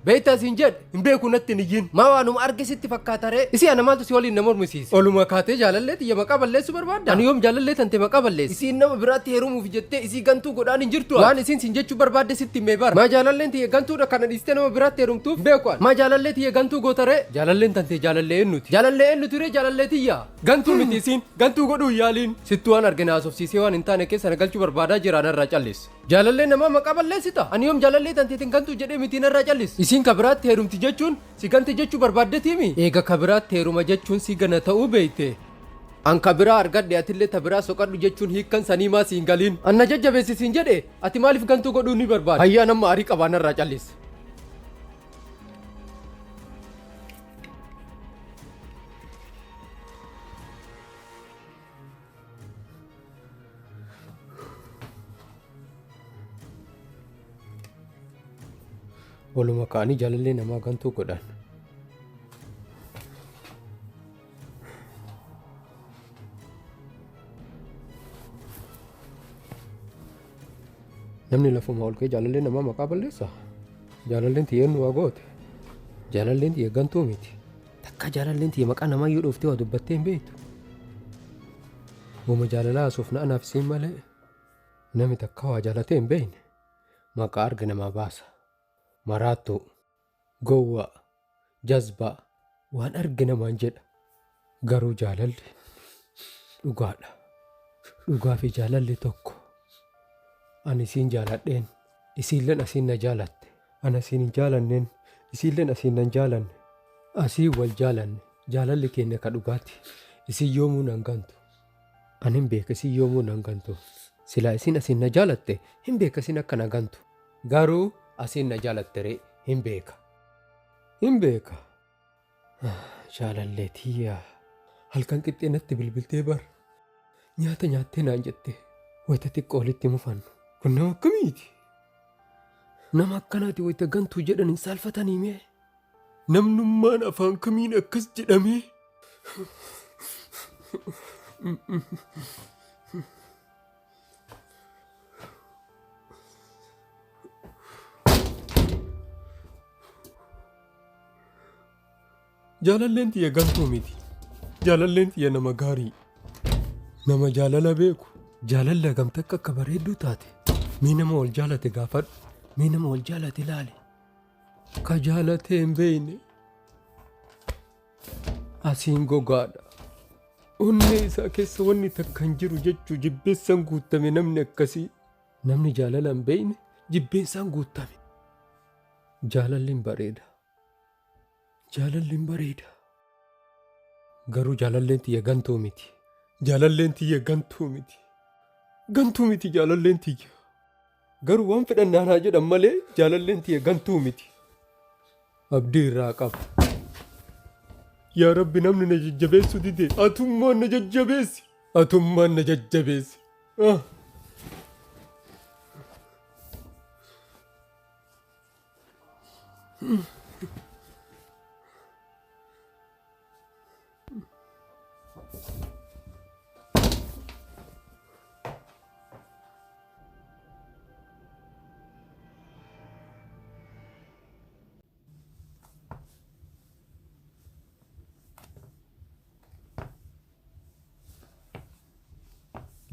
Beektaa siin jedhe hin beeku natti hin iyyin. Maa waanuma argisitti fakkaatare? Isii ana maaltu si waliin nama mormisiise? Oluma kaatee jaalallee tiyya maqaa balleessu barbaadda? Ani yoom jaalallee tante maqaa balleessi? Isiin nama biraatti heerumuuf jettee isii gantuu godhaan hin jirtu. Waan isin siin jechuu barbaadde sitti himee bara. Maa jaalalleen tiyya gantuudha kana dhiistee nama biraatti heerumtuuf? Beekwaan. Maa jaalallee tiyya gantuu gootare? Jaalalleen tante jaalallee eenyuti? Jaalallee eenyuti ree jaalallee tiyya? Gantuu miti isiin gantuu godhuu yaaliin. Sittuu waan argina haasofsiisee waan hin taane keessa na galchuu barbaadaa jira narraa callis. Jaalallee nama maqaa balleessita? Ani yoom jaalallee tanteetiin gantuu jedhee miti narraa callis. Isiin ka biraatti heerumti jechuun si gante jechuu barbaaddeetimi? Eega ka biraatti heeruma jechuun si gana ta'uu beeyte. An ka biraa argadhe atillee ta biraa soqadhu jechuun hiikkan sanii maa siin galiin. An na jajjabeessi siin jedhe ati maaliif gantuu godhuu ni barbaadde? Hayyaa nama arii qabaa narraa callis. waluma kaanii jaalallee namaa gantuu godhan. Namni lafuma ol ka'ee jaalallee namaa maqaa balleessa. Jaalalleen tiyyee nu goote. Jaalalleen tiyyee gantuu miti. Takka jaalalleen tiyyee maqaa namaa yoo dhooftee waa dubbattee hin beektu. Goma jaalalaa haasofna anaaf isiin malee namni takka waa jaalatee hin beekne maqaa arga namaa baasa. Maraattuu, gowwaa, jazbaa waan arga namaan jedha. Garuu jaalalli dhugaadha. Dhugaa fi jaalalli tokko. Ani isiin jaaladheen isiilleen asiin na jaalatte. Ani asiin hin jaalanneen isiilleen asiin nan jaalanne. Asii wal jaalanne jaalalli keenya ka dhugaati. Isiin yoomuu nan gantu. Ani hin beeka isiin yoomuu nan gantu. Silaa isiin asiin na jaalatte hin beeka isiin akka na gantu. Garuu asiin na jaalatte ree hin beeka. Hin beeka. Jaalallee tiyyaa. Halkan qixxee natti bilbiltee bar. Nyaata nyaattee naan jettee wayita xiqqoo walitti mufannu. Kun nama akkamiiti? Nama akkanaati wayita gantuu jedhan hin saalfatanii mee? Namnummaan afaan kamiin akkas jedhamee? Jaalalleen tiyya gantuu miti. Jaalalleen tiyya nama gaarii. Nama jaalala beeku. Jaalalla gamta akka bareedduu taate. Mee nama wal jaalate gaafadhu. Mee nama wal jaalate ilaali. Ka jaalatee hin beekne. Asiin gogaadha. Onnee isaa keessa wanni takka hin jiru jechuu jibbeessaan guutame namni akkasii. Namni jaalala hin beekne jibbeessaan guutame. Jaalalli bareeda. Jaalalli bareeda. Garuu jaalalleen tiyya gantuu miti. Jaalalleen tiyya gantuu miti. Gantuu miti jaalalleen tiyya. Garuu waan fedhannaan haa jedhan malee jaalalleen tiyya gantuu miti. Abdii irraa qaba. Yaa Rabbi namni na jajjabeessu dide. Atummaan na jajjabeessi. Atummaan na jajjabeessi.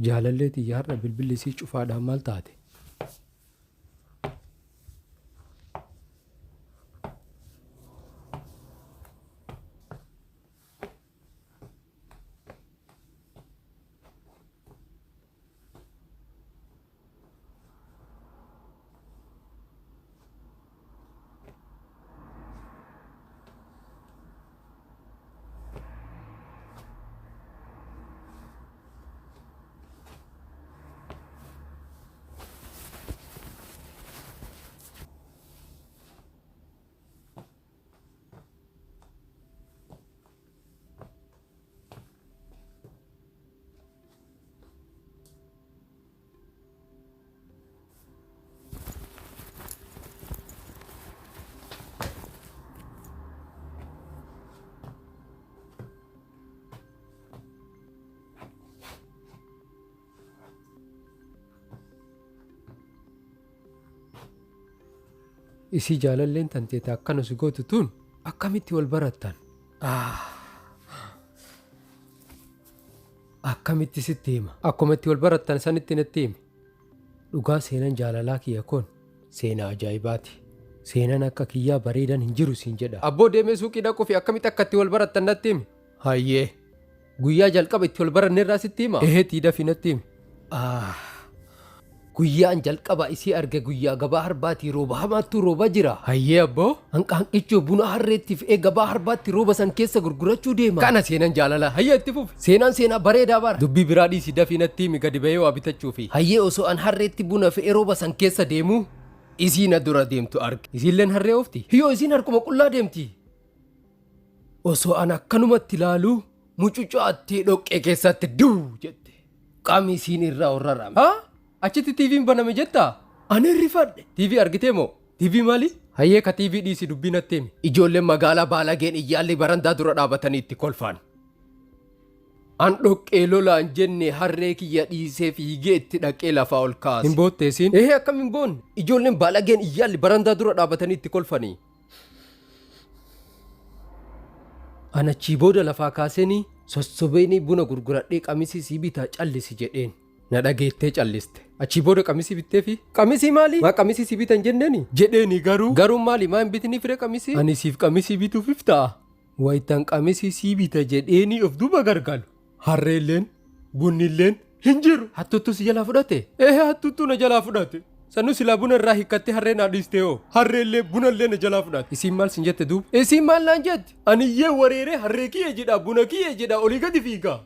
Jaalallee xiyyaarra bilbilli isii cufaadhaan maal taate? Isii jaalalleen tanteeta akkana si gootu tun akkamitti wal barattan? Akkamitti sitti hima? Akkumatti wal barattan sanitti natti himi. Dhugaa seenan jaalalaa kiyya kun seenaa ajaa'ibaati. Seenan akka kiyyaa bareedan hin jiru siin jedha. Abboo deemee suuqii dhaquu fi akkamitti akkatti wal barattan natti himi? Hayyee. Guyyaa jalqaba itti wal baranne irraa sitti hima? Tiida fi natti himi. Guyyaan jalqaba isii arge guyyaa gabaa harbaatti rooba hamaattu rooba jira. Hayyee abboo. Hanqichoo buna harreettiif gabaa harbaatti rooba san keessa gurgurachuu deema. Kana seenan jaalala. Hayyee itti fufi. Seenaa bareedaa bara. Dubbii biraa dhiisi dafii natti himi gadi bahee waa bitachuufi. Hayyee osoo an harreetti buna fe'ee rooba san keessa deemu isiin dura deemtu arge. Isiilleen harree oofti. Hiyyoo isiin harkuma qullaa deemti. Osoo an akkanumatti ilaalu mucucaattee dhoqqee keessatti duu jette. Qaamni isiin irraa warrarame. Achitti TV'n baname jettaa? Ani rifadhe. TV argitee moo? TV maali? Hayyee ka TV dhiisi dubbiin atteemi. Ijoolleen magaalaa Baalageen iyyaallee barandaa dura dhaabatanii itti kolfaan. An dhoqqee lolaan jenne harree kiyya dhiisee fiigee itti dhaqee lafaa ol kaase. Hin bootteesiin? Akkam hin boonne. Ijoolleen Baalageen iyyaallee barandaa dura dhaabatanii itti kolfanii. An achii booda lafaa kaaseenii sossobeenii buna gurguradhee qamisii sii bitaa callisi jedheen. Na dhageettee calliste. Achii booda qamisii bittee fi qamisii maali? Maa qamisii sii bitan jenneeni? Jedheeni garuu maali? Maa hin bitini fire qamisii? Ani siif qamisii bituufif ta'a. Wayitan qamisii sii bita jedheeni of duuba gargalu. Harreelleen bunnilleen hin jiru. Hattuttuu si jalaa fudhate? Hattuttuu na jalaa fudhate. Sannu silaa buna irraa hiikkattee harree naa dhiistee hoo? Harreellee bunallee na jalaa fudhate. Isiin maal sin jette duuba? Isiin maal naan jette? Aniyyee wareeree harree kiyya jedha buna kiyya jedha olii gadi fiigaa.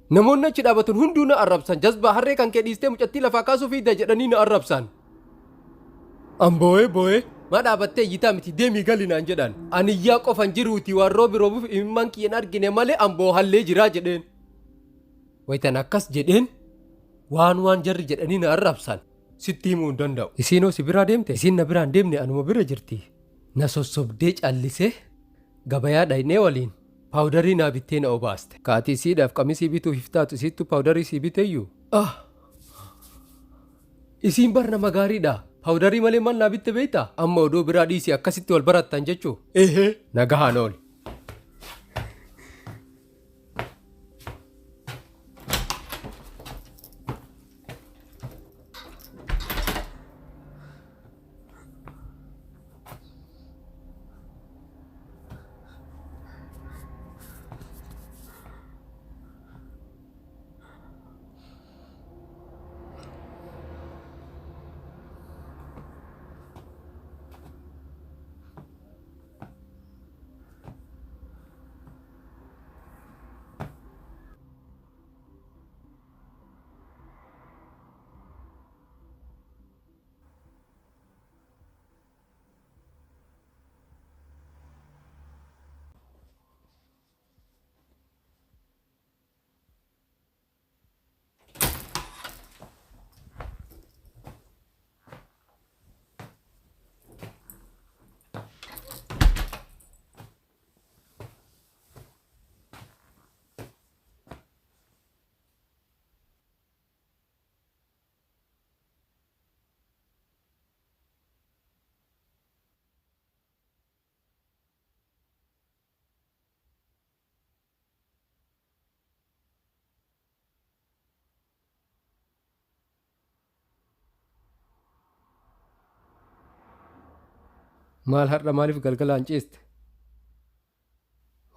Namoonni achi dhaabatan hunduu na arrabsan. Jazbaa harree kan kee dhiistee mucattii lafaa kaasuu fiida jedhanii na arrabsan. An boo'ee maa dhaabattee iyyitaa miti deemii gali naan jedhan. Aniyyaa qofan jiruuti waan roobi roobuuf imimmaan kiyyan argine malee an boohallee jiraa jedheen. Wayitan akkas jedheen waan jarri jedhanii na arrabsan. Sitti himuu hin danda'u. Isiinoo si biraa deemte? Isiin na biraan deemne anuma bira jirti. Na sossobdee callisee gabayaa dhaynee waliin. Paawudarii naa bittee na obaaste. Kaatii siidhaaf qamisii bituuf iftaatu isiittu paawudarii sii biteeyyuu. Isiin bar nama gaariidha. Paawudarii malee maal naa bitte beektaa? Amma odoo biraa dhiisii akkasitti wal barattan jechuu? Nagahaan ooli. Maal har'a maaliif galgalaan ciiste?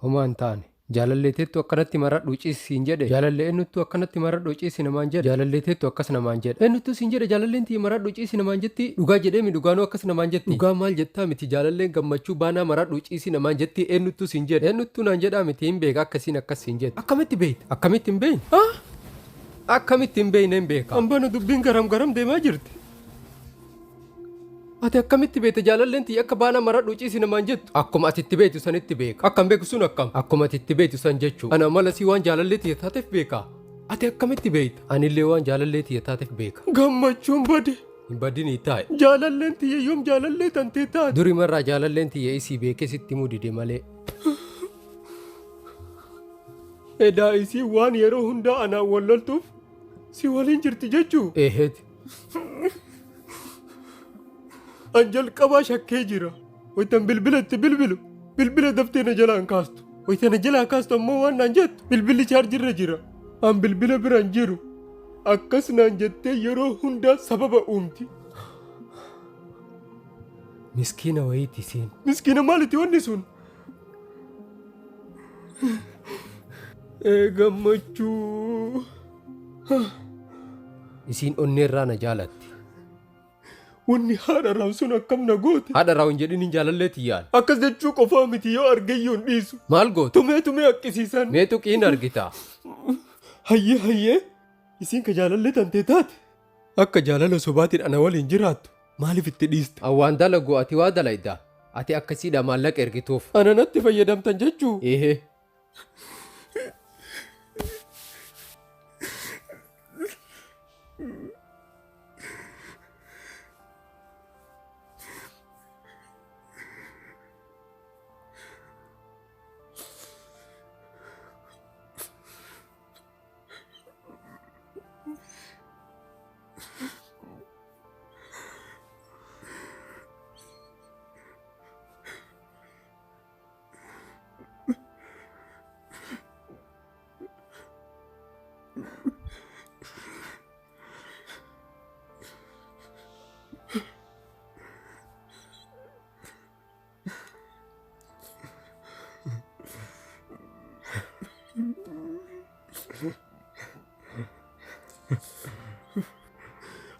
Homaan taane. Jaalalleeteettu akkanatti maradhu ciisi siin jedhe. Jaalallee eenyuttu akkanatti maradhu ciisi namaan jedhe. Jaalalleeteettu akkas namaan jedhe. Eenyuttu siin jedhe jaalalleen tiyya maradhu ciisi namaan jetti. Dhugaa jedheemi dhugaanuu akkas namaan jetti. Dhugaa maal jettaa miti jaalalleen gammachuu baanaa maradhu ciisi namaan jetti eenyuttu siin jedhe. Eenyuttu naan jedhaa miti hin beeka akkasiin akkas siin jedhe. Akkamitti beekta? Akkamitti hin beekne? Akkamitti hin beekne hin beeka. Ambana dubbiin garam deemaa jirti. Ati akkamitti beekta jaalalleen tiyya akka baanaa maradhu ciisi namaan jettu? Akkuma ati itti beektu sanitti beeka. Akkam beeku sun akkam? Akkuma ati itti beektu san jechuu. Ana mala si waan jaalallee tiyya taateef beeka. Ati akkamitti beekta? Anillee waan jaalallee tiyya taateef beeka. Gammachuun bade. Hin badinii taa'e. Jaalalleen tiyya yoom jaalallee tantee taate? Duri marraa jaalalleen tiyya isii beekee sitti mudide malee. Edaa isii waan yeroo hundaa anaan wal loltuuf si waliin jirti jechuu? Eeheeti. Anjal qabaa shakkee jira. Wayitan bilbila itti bilbilu. Bilbila daftee na jalaan kaastu. Wayita na jalaa kaastu ammoo waan naan jettu. Bilbilli chaarjirra jira. An bilbila biraan jiru. Akkas naan jettee yeroo hundaa sababa uumti. Miskiina wayiiti isiin. Miskiina maaliti wanni sun? Gammachuu. Isiin onneerraa na jaalatti. Wanni haadha raawun sun akkam na goote? Haadha raawun jedhin hin jaalallee tiyyaan. Akkas jechuu qofaa miti yoo argayyoon dhiisu. Maal goote? Tumee akkisiisan. Mee tuqiin argita. Hayyee. Isiin ka jaalallee tantee taate. Akka jaalala sobaatiin ana waliin jiraattu. Maaliif itti dhiiste? Awwaan dalagu ati waa dalayda. Ati akkasiidha maallaqa ergituuf. Ana natti fayyadamtan jechuu? Eehee.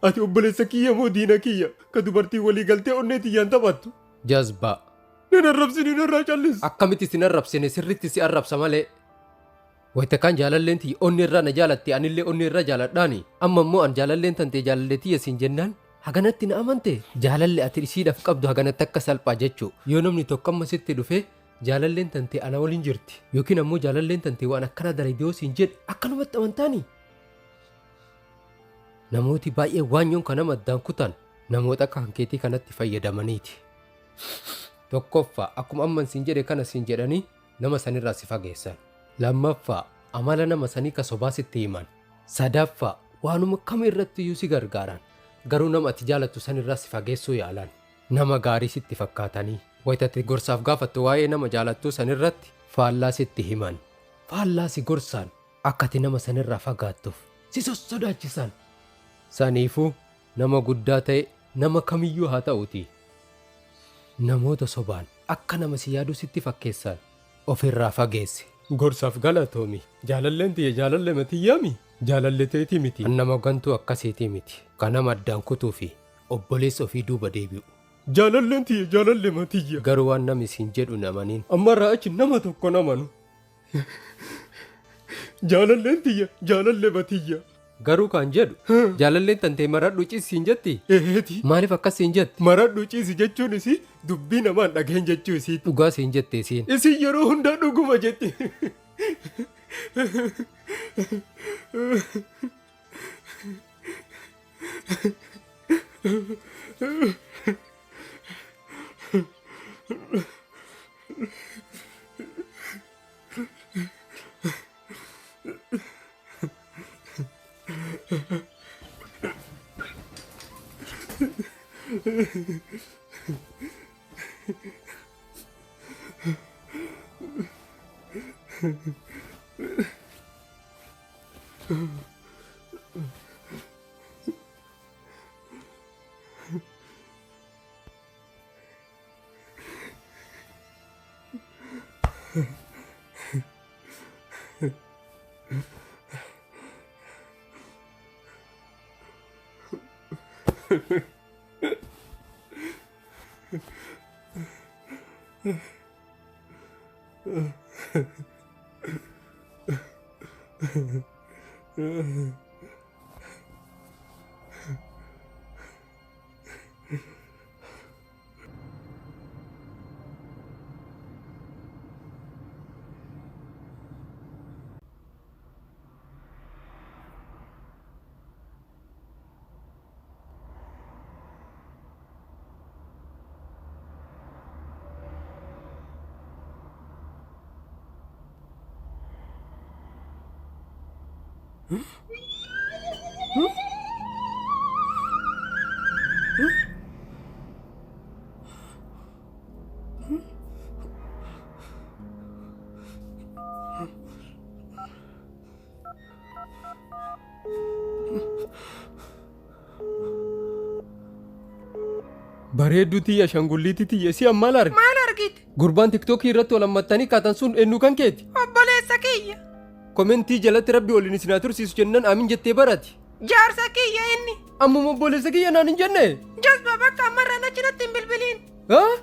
ati obboleessa kiyya moo diina kiyya ka dubartii walii galtee onnee tiyyaan taphattu. Jazbaa. Nin arrabsini narraa callis. Akkamitti sin arrabsine sirritti si arrabsa malee. Wayita kan jaalalleen tiyya onni irraa na jaalatte anillee onni irraa jaaladhaani. Amma immoo an jaalalleen tantee jaalallee tiyya siin jennaan haganatti na amante. Jaalalle ati isiidhaaf qabdu haganatti akka salphaa jechuu. Yoo namni tokko amma sitti dhufee jaalalleen tantee ana waliin jirti yookiin ammoo jaalalleen tantee waan akkana dalaydoo siin jedhe akkanumatti amantaani. Namooti baay'ee waanyoon kana maddaan kutan namoota akka hankeetii kanatti fayyadamaniiti. Tokkoffaa akkuma amman siin jedhe kana siin jedhanii nama sanirraa si fageessan. Lammaffaa amala nama sanii ka sobaa sitti himan. Sadaffaa waanuma kam irratti iyyuu si gargaaran garuu nama ati jaalattu sanirraa si fageessuu yaalan. Nama gaarii sitti fakkaatanii wayitatti gorsaaf gaafattu waa'ee nama jaalattuu sanirratti faallaa sitti himan. Faallaa si gorsaan akka ati nama sanirraa fagaattuuf si sossodaachisan. Saniifuu nama guddaa ta'e nama kamiyyuu haa ta'uuti. Namoota sobaan akka nama si yaadu sitti fakkeessan ofirraa fageessi. Gorsaaf galatoomi. Jaalalleen tiyya jaalallee matiyyaami. Jaalallee ta'eetii miti. Kan nama gantuu akkasiitii miti. Kan nama addaan kutuu fi obboleessa ofii duuba deebi'u. Jaalalleen tiyya jaalallee matiyya. Garuu waan namni siin jedhu namaniin. Ammarraa achi nama tokko namanu. Jaalalleen tiyya jaalallee matiyya. Garuu kan jedhu jaalalleen tantee maradhu ciisi siin jetti. Eheeti. Maaliif akkas siin jetti? Maradhu ciisi jechuun isi dubbii namaan dhageen jechuu isiiti. Dhugaa siin jette isiin. Isin yeroo hundaa dhuguma jetti. Bareedduu tiyya shangulliitii tiyya si amma maal argi? Maal argite? Gurbaan tiktookii irratti walammattanii kaatan sun eenyu kan keeti? Obboleessa kiyya. Komentii jalatti rabbi waliin isin haa tursiisu jennaan aamin jettee barati. Jaarsa kiyya inni. Ammuma obboleessa kiyya naan hin jenne? Jazba bakka ammarraan achinatti hin bilbiliin. Haa?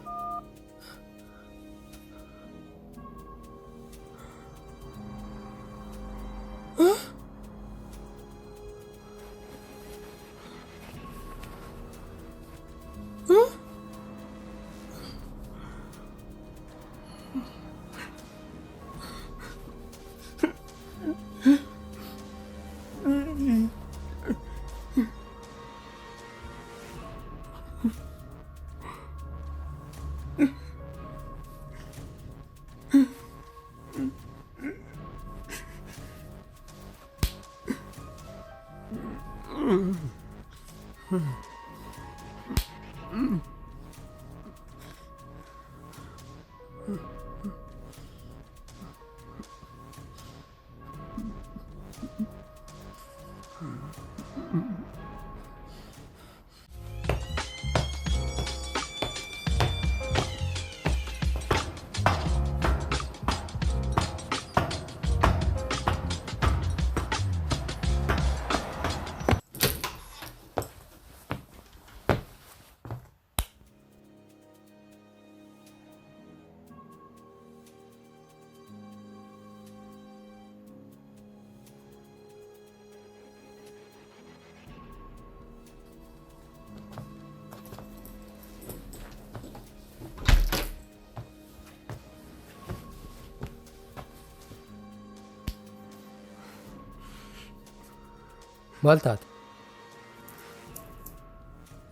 maal taate?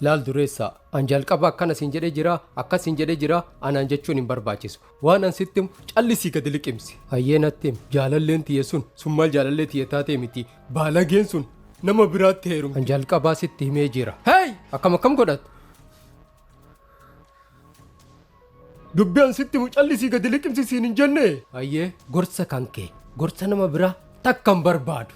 Laal dureessaa an jalqaba akkana siin jedhee jira akkas siin jedhee jira anaan jechuun hin barbaachisu waan an sitti callisii gadi liqimsi. Hayyee natti himi jaalalleen tiyye sun maal jaalallee tiyye taatee miti baalageen sun nama biraatti heerumti. An jalqabaa sitti himee jira. Hey! Akkam godhatte? Dubbii an sitti callisii gadi liqimsi siin hin jenne. Hayyee gorsa kan kee gorsa nama biraa takka hin barbaadu.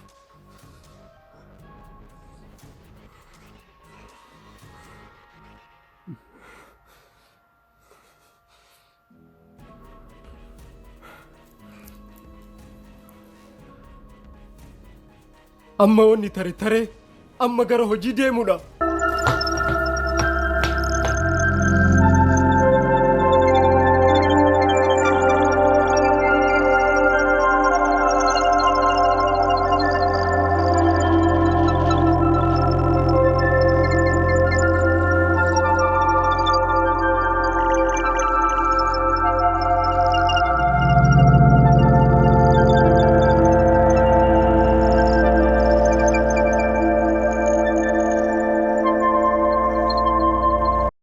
Amma wanni tare amma gara hojii deemudha.